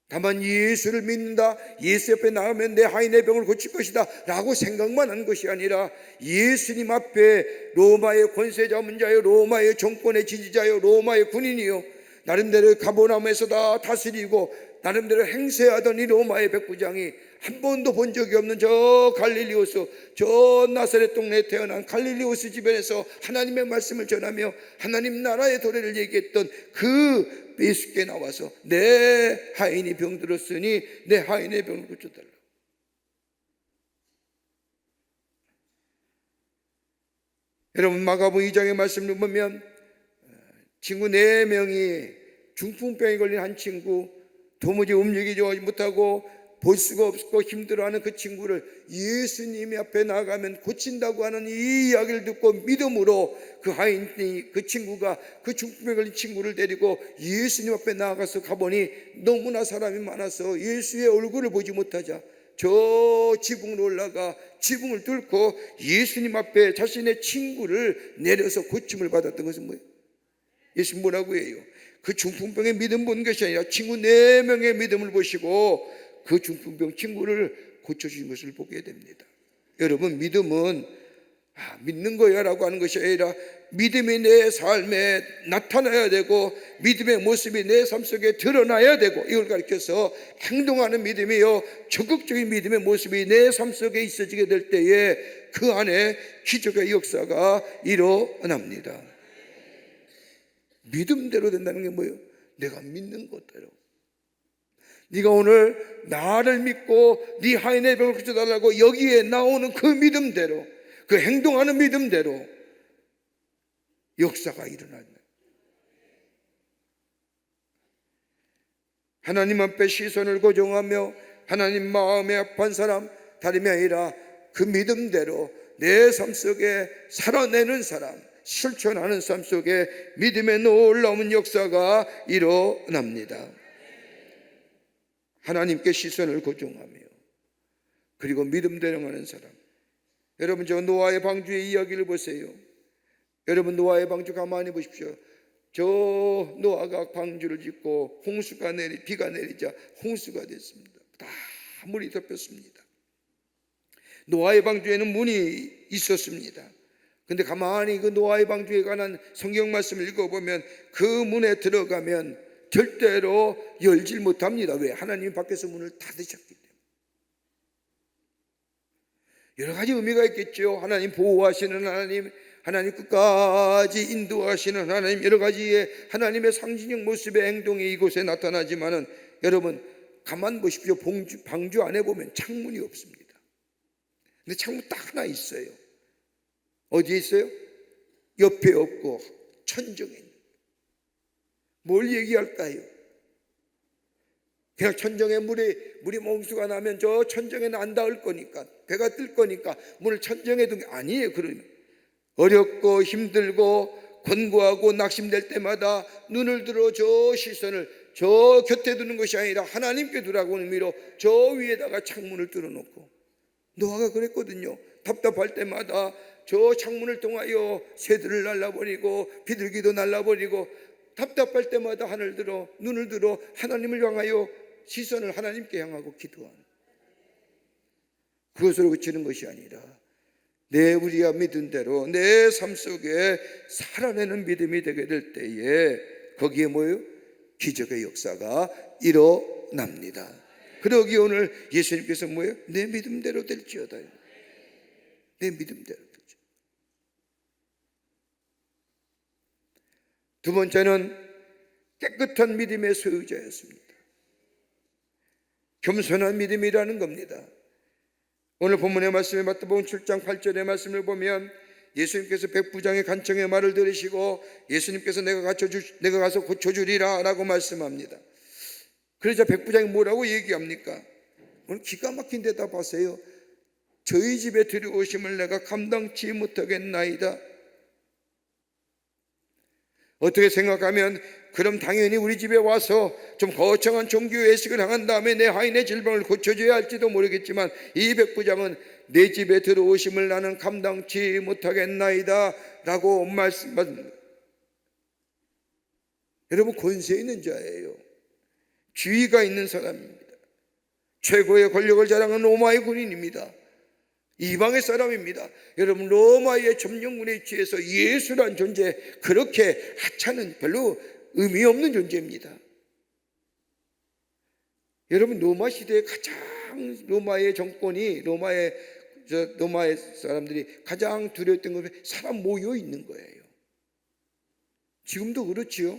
다만 예수를 믿는다, 예수 옆에 나가면 내 하인의 병을 고칠 것이다 라고 생각만 한 것이 아니라 예수님 앞에 로마의 권세 잡은 자요, 로마의 정권의 지지자요, 로마의 군인이요, 나름대로 가버나움에서 다 다스리고 나름대로 행세하던 이 로마의 백부장이 한 번도 본 적이 없는 저 갈릴리오스, 저 나사렛 동네에 태어난 갈릴리오스 주변에서 하나님의 말씀을 전하며 하나님 나라의 도래를 얘기했던 그 예수께 나와서 내 하인이 병들었으니 내 하인의 병을 고쳐달라. 여러분 마가복음 2장의 말씀을 보면 친구 4명이 중풍병에 걸린 한 친구, 도무지 움직이지 못하고 볼 수가 없고 힘들어하는 그 친구를 예수님이 앞에 나가면 고친다고 하는 이 이야기를 듣고 믿음으로 그 하인이, 그 친구가 그 중풍병에 걸린 친구를 데리고 예수님 앞에 나가서 가보니 너무나 사람이 많아서 예수의 얼굴을 보지 못하자 저 지붕으로 올라가 지붕을 뚫고 예수님 앞에 자신의 친구를 내려서 고침을 받았던 것은 뭐예요? 예수님 뭐라고 해요? 그 중풍병의 믿음 본 것이 아니라 친구 4명의 믿음을 보시고 그 중풍병 친구를 고쳐주신 것을 보게 됩니다. 여러분 믿음은 믿는 거야 라고 하는 것이 아니라 믿음이 내 삶에 나타나야 되고 믿음의 모습이 내 삶 속에 드러나야 되고 이걸 가리켜서 행동하는 믿음이요, 적극적인 믿음의 모습이 내 삶 속에 있어지게 될 때에 그 안에 기적의 역사가 일어납니다. 믿음대로 된다는 게 뭐예요? 내가 믿는 것대로. 네가 오늘 나를 믿고 네 하인의 병을 고쳐달라고 여기에 나오는 그 믿음대로, 그 행동하는 믿음대로 역사가 일어난다. 하나님 앞에 시선을 고정하며 하나님 마음에 아픈 사람, 다름이 아니라 그 믿음대로 내 삶 속에 살아내는 사람, 실천하는 삶 속에 믿음의 놀라운 역사가 일어납니다. 하나님께 시선을 고정하며 그리고 믿음대로 하는 사람. 여러분, 저 노아의 방주의 이야기를 보세요. 여러분, 노아의 방주 가만히 보십시오. 저 노아가 방주를 짓고 비가 내리자 홍수가 됐습니다. 다 물이 덮였습니다. 노아의 방주에는 문이 있었습니다. 근데 가만히 그 노아의 방주에 관한 성경 말씀을 읽어보면 그 문에 들어가면 절대로 열질 못합니다. 왜? 하나님이 밖에서 문을 닫으셨기 때문에. 여러 가지 의미가 있겠죠. 하나님 보호하시는 하나님, 하나님 끝까지 인도하시는 하나님, 여러 가지의 하나님의 상징적 모습의 행동이 이곳에 나타나지만은 여러분 가만 보십시오. 방주 안에 보면 창문이 없습니다. 근데 창문 딱 하나 있어요. 어디에 있어요? 옆에 없고 천정에 있는. 뭘 얘기할까요? 그냥 천정에 물이 몽수가 나면 저 천정에는 안 닿을 거니까, 배가 뜰 거니까 문을 천정에 둔 게 아니에요. 그러면 어렵고 힘들고 권고하고 낙심될 때마다 눈을 들어 저 시선을 저 곁에 두는 것이 아니라 하나님께 두라고 하는 의미로 저 위에다가 창문을 뚫어놓고, 노아가 그랬거든요. 답답할 때마다 저 창문을 통하여 새들을 날라버리고 비둘기도 날라버리고, 답답할 때마다 눈을 들어 하나님을 향하여 시선을 하나님께 향하고 기도하는, 그것으로 그치는 것이 아니라 우리가 믿은 대로 내 삶 속에 살아내는 믿음이 되게 될 때에 거기에 뭐예요? 기적의 역사가 일어납니다. 그러기 오늘 예수님께서 뭐예요? 내 믿음대로 될지어다. 내 믿음대로 될지어다. 두 번째는 깨끗한 믿음의 소유자였습니다. 겸손한 믿음이라는 겁니다. 오늘 본문의 말씀에 마태복음 7장 8절의 말씀을 보면 예수님께서 백부장의 간청의 말을 들으시고 예수님께서 내가 가서 고쳐주리라 라고 말씀합니다. 그러자 백부장이 뭐라고 얘기합니까? 오늘 기가 막힌 대답 하세요. 저희 집에 들여오심을 내가 감당치 못하겠나이다. 어떻게 생각하면 그럼 당연히 우리 집에 와서 좀 거창한 종교 예식을 한 다음에 내 하인의 질병을 고쳐줘야 할지도 모르겠지만, 이 백부장은 내 집에 들어오심을 나는 감당치 못하겠나이다 라고 말씀합니다. 여러분, 권세 있는 자예요. 지위가 있는 사람입니다. 최고의 권력을 자랑하는 로마의 군인입니다. 이방의 사람입니다. 여러분, 로마의 점령군에 위치해서 예수란 존재, 그렇게 하찮은, 별로 의미 없는 존재입니다. 여러분, 로마 시대에 가장 로마의 정권이, 로마의 사람들이 가장 두려웠던 것이 사람 모여 있는 거예요. 지금도 그렇지요.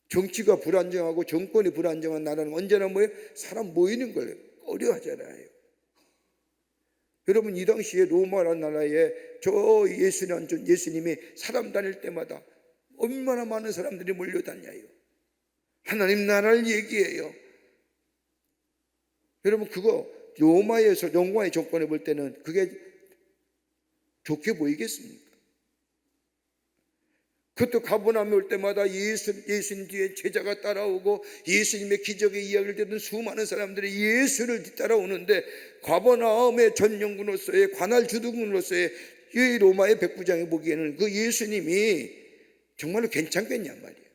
정치가 불안정하고 정권이 불안정한 나라는 언제나 뭐예요? 사람 모이는 걸 꺼려하잖아요. 여러분, 이 당시에 로마라는 나라에 예수님이 사람 다닐 때마다 얼마나 많은 사람들이 몰려다녀요. 하나님 나라를 얘기해요. 여러분, 그거 로마의 정권에 볼 때는 그게 좋게 보이겠습니까? 그것도 가버나움에 올 때마다 예수님 뒤에 제자가 따라오고 예수님의 기적의 이야기를 듣는 수많은 사람들이 예수를 뒤따라오는데, 가버나움의 전령군으로서의 관할 주둔군으로서의 이 로마의 백부장이 보기에는 그 예수님이 정말로 괜찮겠냐 말이에요.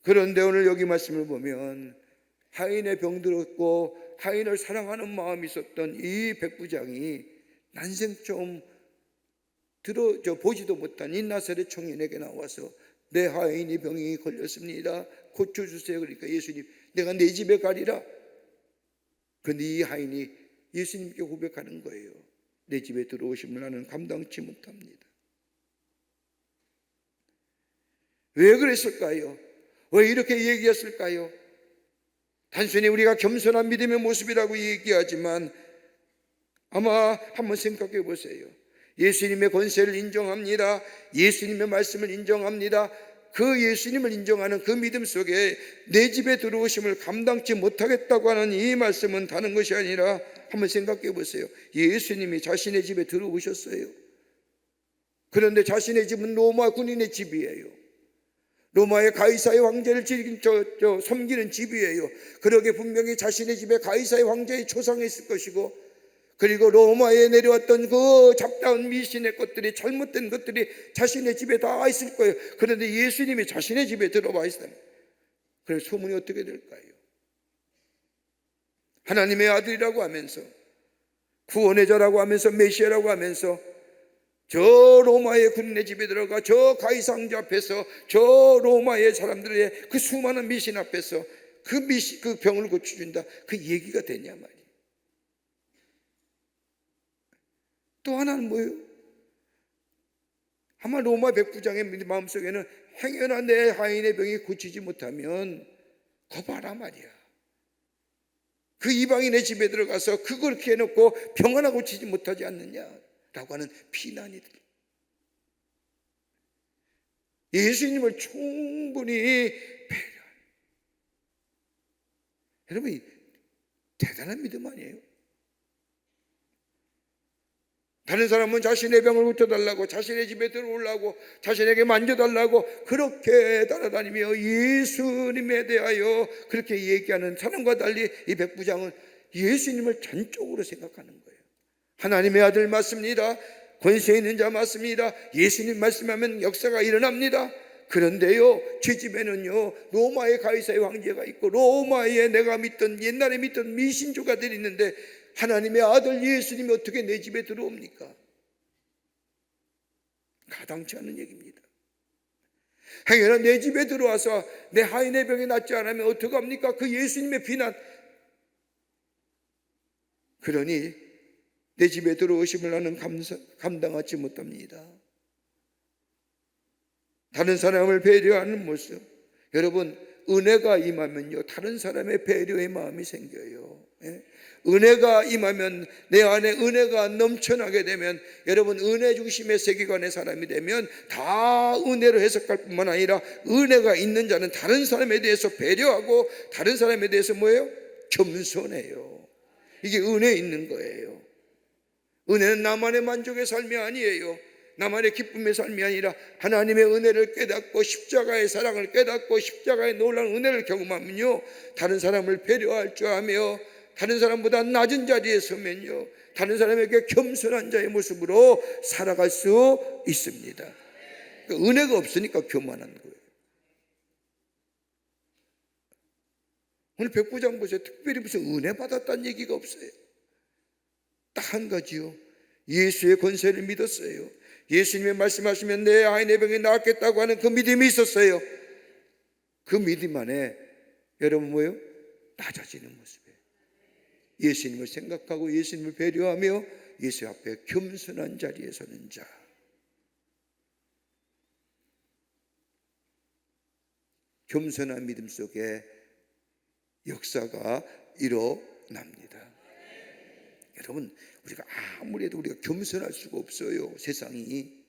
그런데 오늘 여기 말씀을 보면 하인의 병들었고 하인을 사랑하는 마음이 있었던 이 백부장이 난생 처음 보지도 못한 이 나사렛 청년에게 나와서 내 하인이 병이 걸렸습니다. 고쳐주세요. 그러니까 예수님, 내가 내 집에 가리라. 그런데 이 하인이 예수님께 고백하는 거예요. 내 집에 들어오심을 나는 감당치 못합니다. 왜 그랬을까요? 왜 이렇게 얘기했을까요? 단순히 우리가 겸손한 믿음의 모습이라고 얘기하지만 아마 한번 생각해 보세요. 예수님의 권세를 인정합니다. 예수님의 말씀을 인정합니다. 그 예수님을 인정하는 그 믿음 속에 내 집에 들어오심을 감당치 못하겠다고 하는 이 말씀은 다른 것이 아니라 한번 생각해 보세요. 예수님이 자신의 집에 들어오셨어요. 그런데 자신의 집은 로마 군인의 집이에요. 로마의 가이사의 황제를 섬기는 집이에요. 그러게 분명히 자신의 집에 가이사의 황제의 초상이 있을 것이고, 그리고 로마에 내려왔던 그 잡다한 미신의 것들이, 잘못된 것들이 자신의 집에 다 있을 거예요. 그런데 예수님이 자신의 집에 들어와 있어요. 그래서 소문이 어떻게 될까요? 하나님의 아들이라고 하면서, 구원의 자라고 하면서, 메시아라고 하면서 저 로마의 군인의 집에 들어가 저 가이사 앞에서, 저 로마의 사람들의 그 수많은 미신 앞에서 그 병을 고쳐준다, 그 얘기가 되냐 말이에요. 또 하나는 뭐예요? 아마 로마 백부장의 마음속에는 행여나 내 하인의 병이 고치지 못하면 거봐라 말이야, 그 이방인의 집에 들어가서 그걸 이렇게 해놓고 병 하나 고치지 못하지 않느냐라고 하는 비난이 들어요. 예수님을 충분히 배려하는, 여러분, 대단한 믿음 아니에요? 다른 사람은 자신의 병을 고쳐달라고, 자신의 집에 들어오려고, 자신에게 만져달라고 그렇게 따라다니며 예수님에 대하여 그렇게 얘기하는 사람과 달리 이 백부장은 예수님을 전적으로 생각하는 거예요. 하나님의 아들 맞습니다. 권세 있는 자 맞습니다. 예수님 말씀하면 역사가 일어납니다. 그런데요, 제 집에는요 로마의 가이사의 황제가 있고, 로마에 내가 믿던, 옛날에 믿던 미신조가들이 있는데 하나님의 아들 예수님이 어떻게 내 집에 들어옵니까? 가당치 않은 얘기입니다. 행여나 내 집에 들어와서 내 하인의 병이 낫지 않으면 어떡합니까? 그 예수님의 비난. 그러니 내 집에 들어오심을 나는 감당하지 못합니다. 다른 사람을 배려하는 모습. 여러분, 은혜가 임하면요 다른 사람의 배려의 마음이 생겨요. 은혜가 임하면, 내 안에 은혜가 넘쳐나게 되면, 여러분, 은혜 중심의 세계관의 사람이 되면 다 은혜로 해석할 뿐만 아니라 은혜가 있는 자는 다른 사람에 대해서 배려하고, 다른 사람에 대해서 뭐예요? 겸손해요. 이게 은혜 있는 거예요. 은혜는 나만의 만족의 삶이 아니에요. 나만의 기쁨의 삶이 아니라 하나님의 은혜를 깨닫고 십자가의 사랑을 깨닫고 십자가의 놀라운 은혜를 경험하면요 다른 사람을 배려할 줄 아며, 다른 사람보다 낮은 자리에 서면요 다른 사람에게 겸손한 자의 모습으로 살아갈 수 있습니다. 그러니까 은혜가 없으니까 교만한 거예요. 오늘 백부장 보세요. 특별히 무슨 은혜 받았다는 얘기가 없어요. 딱 한 가지요, 예수의 권세를 믿었어요. 예수님이 말씀하시면 내 아이의 병이 낫겠다고 하는 그 믿음이 있었어요. 그 믿음 안에 여러분 뭐예요? 낮아지는 모습이에요. 예수님을 생각하고 예수님을 배려하며 예수 앞에 겸손한 자리에 서는 자. 겸손한 믿음 속에 역사가 일어납니다. 여러분, 우리가 아무리 해도 우리가 겸손할 수가 없어요. 세상이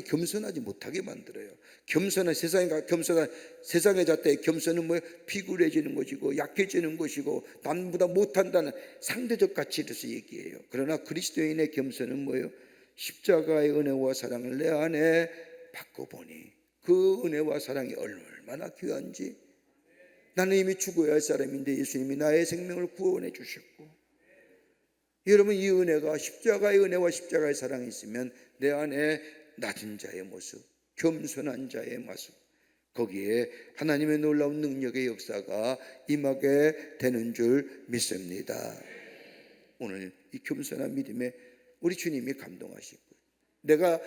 겸손하지 못하게 만들어요. 겸손한 세상의 잣대의 겸손은 뭐예요? 비굴해지는 것이고 약해지는 것이고 남보다 못한다는 상대적 가치로서 얘기해요. 그러나 그리스도인의 겸손은 뭐예요? 십자가의 은혜와 사랑을 내 안에 받고 보니 그 은혜와 사랑이 얼마나 귀한지. 나는 이미 죽어야 할 사람인데 예수님이 나의 생명을 구원해 주셨고, 여러분, 이 은혜가, 십자가의 은혜와 십자가의 사랑이 있으면 내 안에 낮은 자의 모습, 겸손한 자의 모습, 거기에 하나님의 놀라운 능력의 역사가 임하게 되는 줄 믿습니다. 오늘 이 겸손한 믿음에 우리 주님이 감동하시고, 내가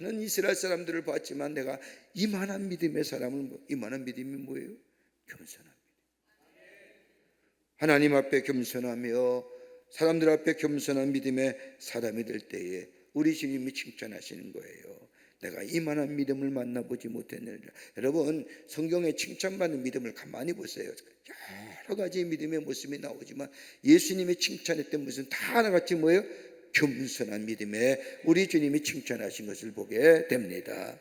많은 이스라엘 사람들을 봤지만 내가 이만한 믿음의 사람은, 이만한 믿음이 뭐예요? 겸손한 믿음. 하나님 앞에 겸손하며 사람들 앞에 겸손한 믿음의 사람이 될 때에 우리 주님이 칭찬하시는 거예요. 내가 이만한 믿음을 만나보지 못했느니라. 여러분, 성경에 칭찬받는 믿음을 가만히 보세요. 여러 가지 믿음의 모습이 나오지만 예수님이 칭찬했던 모습은 다 하나같이 뭐예요? 겸손한 믿음에 우리 주님이 칭찬하신 것을 보게 됩니다.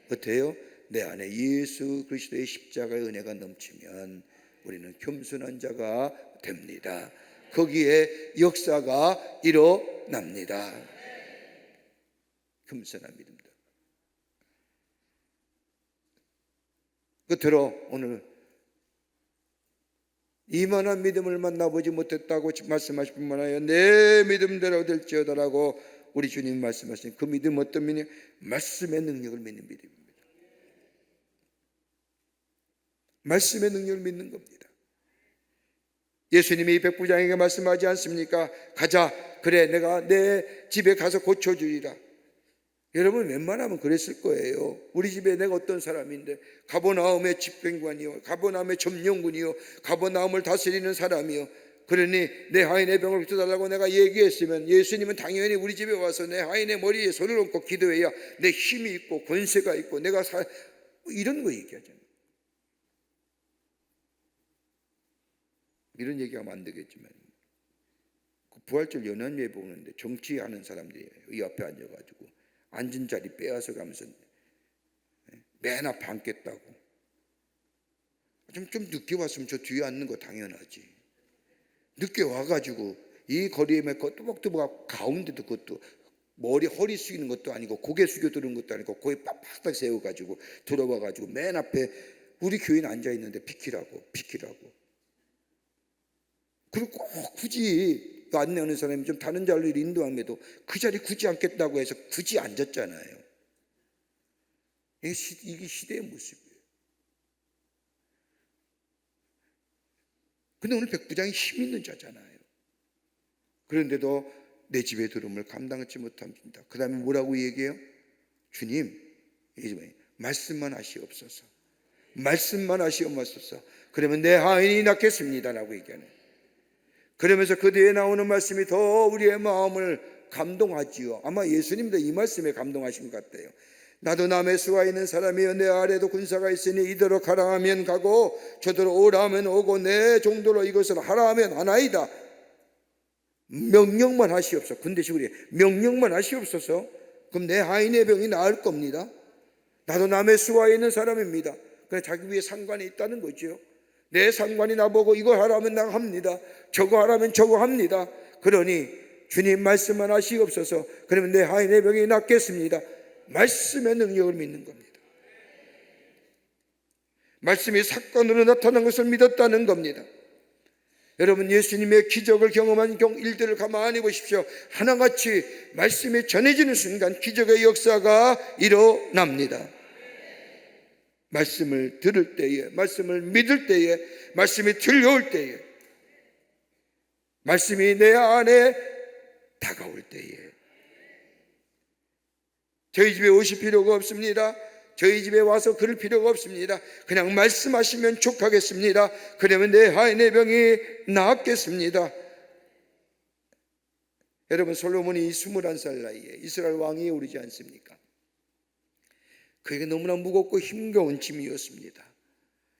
어때요? 내 안에 예수 그리스도의 십자가의 은혜가 넘치면 우리는 겸손한 자가 됩니다. 거기에 역사가 일어납니다. 겸손한 믿음들. 끝으로 오늘 이만한 믿음을 만나보지 못했다고 말씀하실 뿐만 아니라 내 믿음대로 될지어다라고 우리 주님 말씀하신 그 믿음, 어떤 믿음? 말씀의 능력을 믿는 믿음입니다. 말씀의 능력을 믿는 겁니다. 예수님이 백부장에게 말씀하지 않습니까? 가자, 그래 내가 내 집에 가서 고쳐주리라. 여러분 웬만하면 그랬을 거예요. 우리 집에 내가 어떤 사람인데, 가버나움의 집행관이요, 가버나움의 점령군이요, 가버나움을 다스리는 사람이요, 그러니 내 하인의 병을 고쳐달라고 내가 얘기했으면 예수님은 당연히 우리 집에 와서 내 하인의 머리에 손을 얹고 기도해야 내 힘이 있고 권세가 있고 내가 이런 거 얘기하잖아요. 이런 얘기하면 안 되겠지만, 그 부활절 연합예배 보는데 정치하는 사람들이 이 앞에 앉아가지고 앉은 자리 빼앗아 가면서 맨 앞에 앉겠다고. 좀 늦게 왔으면 저 뒤에 앉는 거 당연하지. 늦게 와가지고 이 거리에 또박또박 가운데도, 그것도 머리 허리 숙이는 것도 아니고 고개 숙여 들은 것도 아니고 고개 빡빡 세워가지고 들어와가지고 맨 앞에 우리 교인 앉아있는데 비키라고. 그리고 꼭 굳이 안내하는 사람이 좀 다른 자리를 인도함에도 그 자리 굳이 앉겠다고 해서 굳이 앉았잖아요. 이게 시대의 모습이에요. 근데 오늘 백부장이 힘 있는 자잖아요. 그런데도 내 집에 들어옴을 감당하지 못합니다. 그 다음에 뭐라고 얘기해요? 주님, 말씀만 하시옵소서. 말씀만 하시옵소서. 그러면 내 하인이 낫겠습니다 라고 얘기하는. 그러면서 그 뒤에 나오는 말씀이 더 우리의 마음을 감동하지요. 아마 예수님도 이 말씀에 감동하신 것 같아요. 나도 남의 수가 있는 사람이여, 내 아래도 군사가 있으니 이대로 가라 하면 가고 저대로 오라 하면 오고 내 정도로 이것을 하라 하면 하나이다. 명령만 하시옵소서. 근데 우리 명령만 하시옵소서. 그럼 내 하인의 병이 나을 겁니다. 나도 남의 수가 있는 사람입니다. 그래, 자기 위에 상관이 있다는 거죠. 내 상관이 나보고 이거 하라면 나 합니다. 저거 하라면 저거 합니다. 그러니 주님 말씀만 하시옵소서. 그러면 내 하인의 병이 낫겠습니다. 말씀의 능력을 믿는 겁니다. 말씀이 사건으로 나타난 것을 믿었다는 겁니다. 여러분, 예수님의 기적을 경험한 일들을 가만히 보십시오. 하나같이 말씀이 전해지는 순간 기적의 역사가 일어납니다. 말씀을 들을 때에, 말씀을 믿을 때에, 말씀이 들려올 때에, 말씀이 내 안에 다가올 때에. 저희 집에 오실 필요가 없습니다. 저희 집에 와서 그럴 필요가 없습니다. 그냥 말씀하시면 족하겠습니다. 그러면 내 하인의 병이 나았겠습니다. 여러분, 솔로몬이 21살 나이에 이스라엘 왕이 오르지 않습니까? 그에게 너무나 무겁고 힘겨운 짐이었습니다.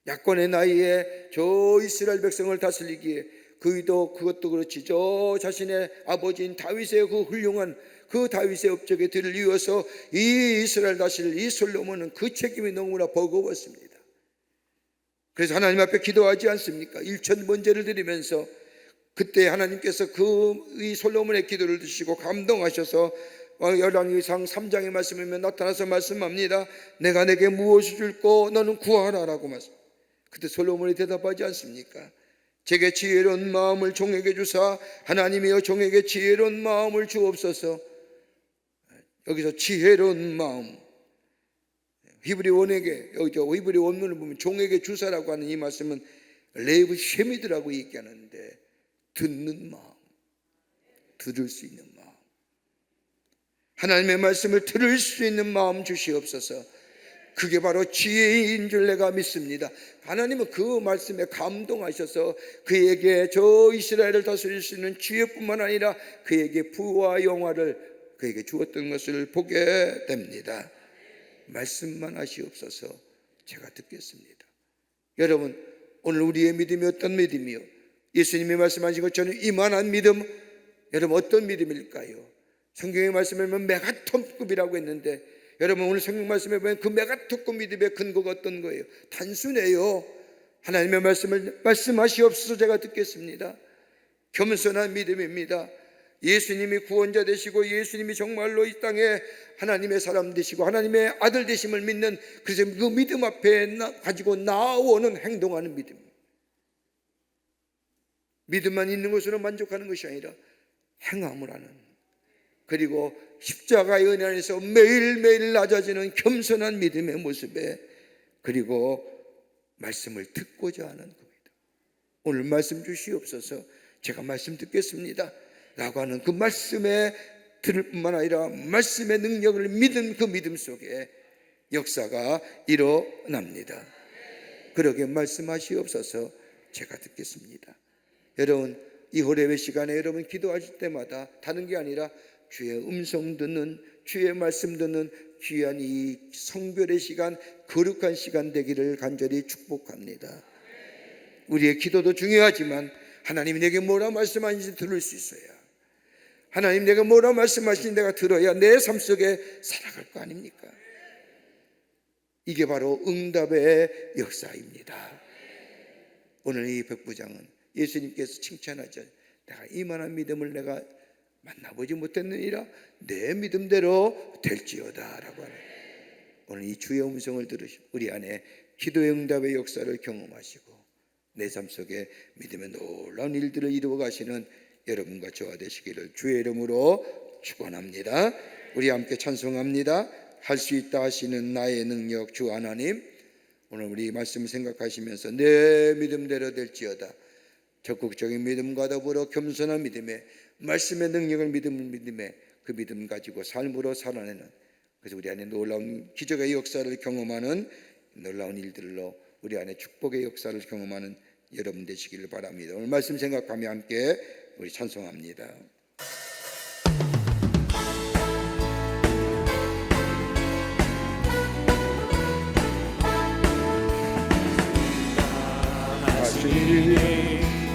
약혼의 나이에 저 이스라엘 백성을 다스리기에 그것도 그렇지, 저 자신의 아버지인 다윗의 그 훌륭한 그 다윗의 업적에 들을 이어서 이 이스라엘 다스릴 이 솔로몬은 그 책임이 너무나 버거웠습니다. 그래서 하나님 앞에 기도하지 않습니까? 1000번제를 드리면서 그때 하나님께서 이 솔로몬의 기도를 드시고 감동하셔서 열왕기상 3장의 말씀이면 나타나서 말씀합니다. 내가 내게 무엇을 줄고 너는 구하라라고 말씀. 그때 솔로몬이 대답하지 않습니까? 제게 지혜로운 마음을 종에게 주사 하나님이여 종에게 지혜로운 마음을 주옵소서. 여기서 지혜로운 마음, 히브리 원문을 보면 종에게 주사라고 하는 이 말씀은 레이브 쉐미드라고 얘기하는데 듣는 마음, 들을 수 있는 마음, 하나님의 말씀을 들을 수 있는 마음 주시옵소서. 그게 바로 지혜인 줄 내가 믿습니다. 하나님은 그 말씀에 감동하셔서 그에게 저 이스라엘을 다스릴 수 있는 지혜뿐만 아니라 그에게 부와 영화를 그에게 주었던 것을 보게 됩니다. 말씀만 하시옵소서. 제가 듣겠습니다. 여러분, 오늘 우리의 믿음이 어떤 믿음이요? 예수님이 말씀하신 것처럼 이만한 믿음, 여러분 어떤 믿음일까요? 성경의 말씀에 보면 메가톤급이라고 했는데, 여러분 오늘 성경 말씀에 보면 그 메가톤급 믿음의 근거가 어떤 거예요? 단순해요. 하나님의 말씀을 말씀하시옵소서. 제가 듣겠습니다. 겸손한 믿음입니다. 예수님이 구원자 되시고 예수님이 정말로 이 땅에 하나님의 사람 되시고 하나님의 아들 되심을 믿는, 그래서 그 믿음 앞에 가지고 나오는 행동하는 믿음. 믿음만 있는 것으로 만족하는 것이 아니라 행함을 하는, 그리고 십자가의 은혜 안에서 매일매일 낮아지는 겸손한 믿음의 모습에, 그리고 말씀을 듣고자 하는 겁니다. 오늘 말씀 주시옵소서. 제가 말씀 듣겠습니다 라고 하는 그 말씀에 들을 뿐만 아니라 말씀의 능력을 믿은 그 믿음 속에 역사가 일어납니다. 그러게 말씀하시옵소서. 제가 듣겠습니다. 여러분, 이 호렙의 시간에 여러분 기도하실 때마다 다른 게 아니라 주의 음성 듣는, 주의 말씀 듣는 귀한 이 성별의 시간, 거룩한 시간 되기를 간절히 축복합니다. 우리의 기도도 중요하지만 하나님이 내게 뭐라 말씀하시는지 들을 수 있어야, 하나님 내가 뭐라 말씀하시는지 내가 들어야 내 삶 속에 살아갈 거 아닙니까? 이게 바로 응답의 역사입니다. 오늘 이 백부장은 예수님께서 칭찬하죠. 내가 이만한 믿음을 내가 만나보지 못했느니라 내 믿음대로 될지어다 라고 하는, 오늘 이 주의 음성을 들으시고 우리 안에 기도의 응답의 역사를 경험하시고 내 삶 속에 믿음의 놀라운 일들을 이루어 가시는 여러분과 저와 되시기를 주의 이름으로 축원합니다. 우리 함께 찬송합니다. 할 수 있다 하시는 나의 능력 주 하나님. 오늘 우리 말씀을 생각하시면서 내 믿음대로 될지어다, 적극적인 믿음과 더불어 겸손한 믿음에 말씀의 능력을 믿음에 그 믿음 가지고 삶으로 살아내는, 그래서 우리 안에 놀라운 기적의 역사를 경험하는 놀라운 일들로 우리 안에 축복의 역사를 경험하는 여러분 되시기를 바랍니다. 오늘 말씀 생각하며 함께 우리 찬송합니다.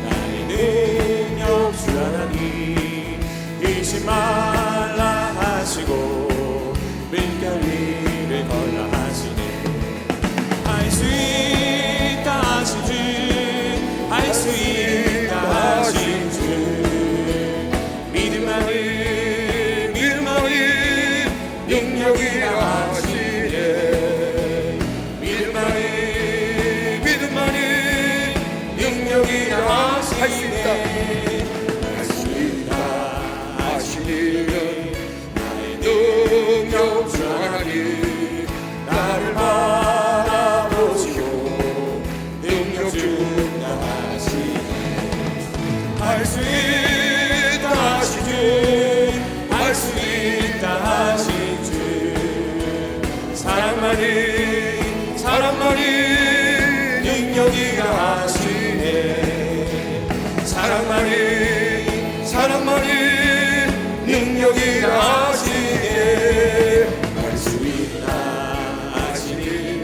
나의 능력 주 하나님, 잊지 말라 하시고 물결 위를 걸라 하시네. 할 수 있다 하신 주, 할 수 있다 하신 주, 믿음만은 능력이라 하시네. 믿음만은 능력이라 하시네. 할 수 있다 하시는 나의 능력 주 하나님, 나를 바라보시고 능력 준다 하시네. 할 수 있다 하신 주, 할 수 있다 하신 주, 사랑만이 능력이라 하시네. 사랑만이 능력이라 하시네. 할 수 있다 하시는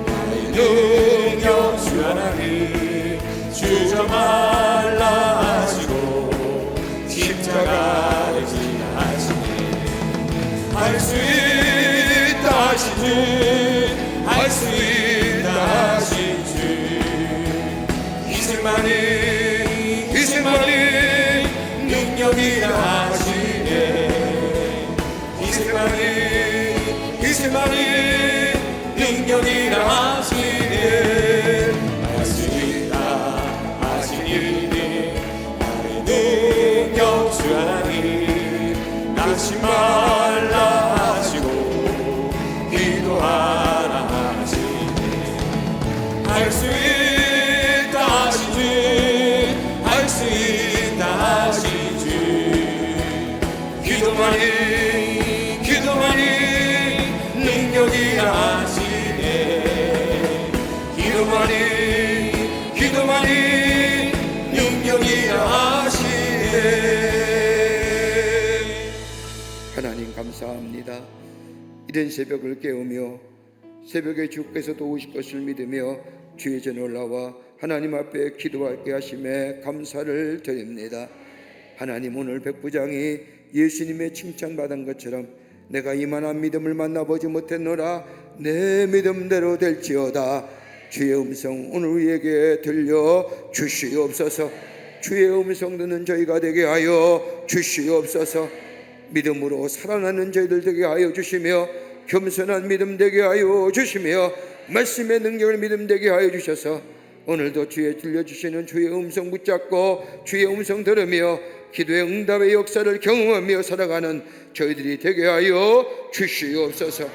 나의 능력 주 하나님, 주저 말라 하시고 십자가를 지라 하시네. 할 수 있다 하신 주, 할 수 있다 하신 주, 이승만이 능력이라 하시네. 이승만이 능력이라 하시네. 할 수 있다 하시니 나의 능력 주 하나님, 낙심 말라 하시고 기도하라 하시네. 할 수 있다 하신 주, 할 수 있다 하신 주, 기도만이 능력이라 하시네. 기도만이 능력이라 하시네. 하나님 감사합니다. 이른 새벽을 깨우며 새벽에 주께서도 오실 것을 믿으며 주의 전에 올라와 하나님 앞에 기도하게 하심에 감사를 드립니다. 하나님, 오늘 백부장이 예수님의 칭찬받은 것처럼 내가 이만한 믿음을 만나보지 못했노라 내 믿음대로 될지어다. 주의 음성 오늘 우리에게 들려 주시옵소서. 주의 음성 듣는 저희가 되게 하여 주시옵소서. 믿음으로 살아나는 저희들 되게 하여 주시며 겸손한 믿음 되게 하여 주시며 말씀의 능력을 믿음 되게 하여 주셔서 오늘도 주의 들려주시는 주의 음성 붙잡고 주의 음성 들으며 기도의 응답의 역사를 경험하며 살아가는 저희들이 되게 하여 주시옵소서.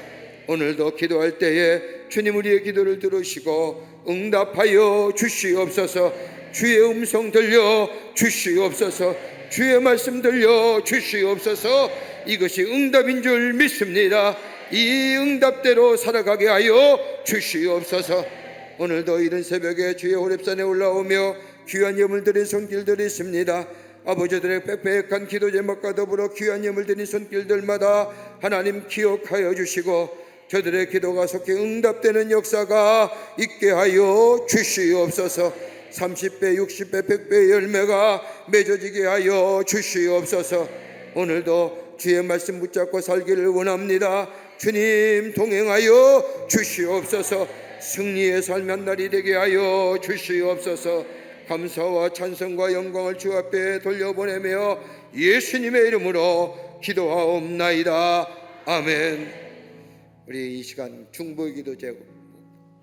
오늘도 기도할 때에 주님 우리의 기도를 들으시고 응답하여 주시옵소서. 주의 음성 들려 주시옵소서. 주의 말씀 들려 주시옵소서. 이것이 응답인 줄 믿습니다. 이 응답대로 살아가게 하여 주시옵소서. 오늘도 이른 새벽에 주의 호렙산에 올라오며 귀한 예물 드린 손길들이 있습니다. 아버지들의 빽빽한 기도 제목과 더불어 귀한 예물 드린 손길들마다 하나님 기억하여 주시고 저들의 기도가 속히 응답되는 역사가 있게 하여 주시옵소서. 30배, 60배, 100배의 열매가 맺어지게 하여 주시옵소서. 오늘도 주의 말씀 붙잡고 살기를 원합니다. 주님 동행하여 주시옵소서. 승리의 삶 한 날이 되게 하여 주시옵소서. 감사와 찬송과 영광을 주 앞에 돌려보내며 예수님의 이름으로 기도하옵나이다. 아멘. 우리 이 시간 중보의 기도 제목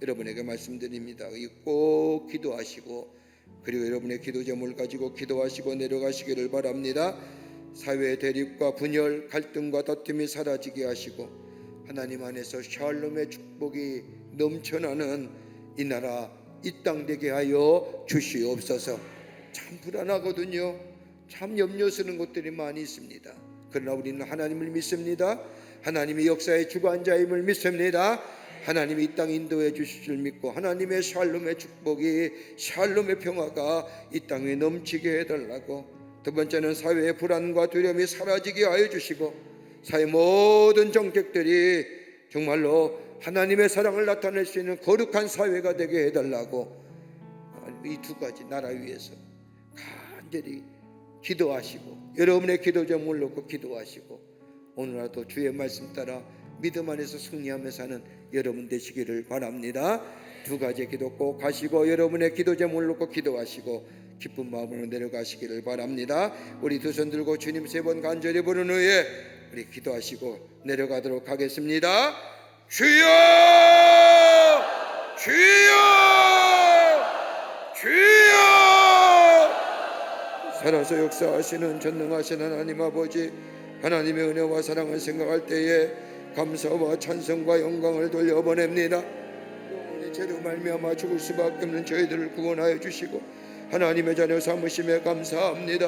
여러분에게 말씀드립니다. 꼭 기도하시고 그리고 여러분의 기도 제목을 가지고 기도하시고 내려가시기를 바랍니다. 사회의 대립과 분열, 갈등과 다툼이 사라지게 하시고 하나님 안에서 샬롬의 축복이 넘쳐나는 이 나라 이 땅 되게 하여 주시옵소서. 참 불안하거든요. 참 염려스러운 것들이 많이 있습니다. 그러나 우리는 하나님을 믿습니다. 하나님이 역사의 주관자임을 믿습니다. 하나님이 이 땅 인도해 주실 줄 믿고 하나님의 샬롬의 축복이 샬롬의 평화가 이 땅에 넘치게 해달라고. 두 번째는 사회의 불안과 두려움이 사라지게 하여 주시고 사회 모든 정책들이 정말로 하나님의 사랑을 나타낼 수 있는 거룩한 사회가 되게 해달라고. 이 두 가지 나라 위해서 간절히 기도하시고 여러분의 기도 제목을 놓고 기도하시고 오늘 하루도 주의 말씀 따라 믿음 안에서 승리하며 사는 여러분 되시기를 바랍니다. 두 가지 기도 꼭 하시고 여러분의 기도 제목을 놓고 기도하시고 기쁜 마음으로 내려가시기를 바랍니다. 우리 두 손 들고 주님 세 번 간절히 부른 후에 우리 기도하시고 내려가도록 하겠습니다. 주여 주여 주여. 살아서 역사하시는 전능하신 하나님 아버지, 하나님의 은혜와 사랑을 생각할 때에 감사와 찬송과 영광을 돌려보냅니다. 우리 죄로 말미암아 죽을 수밖에 없는 저희들을 구원하여 주시고 하나님의 자녀 삼으심에 감사합니다.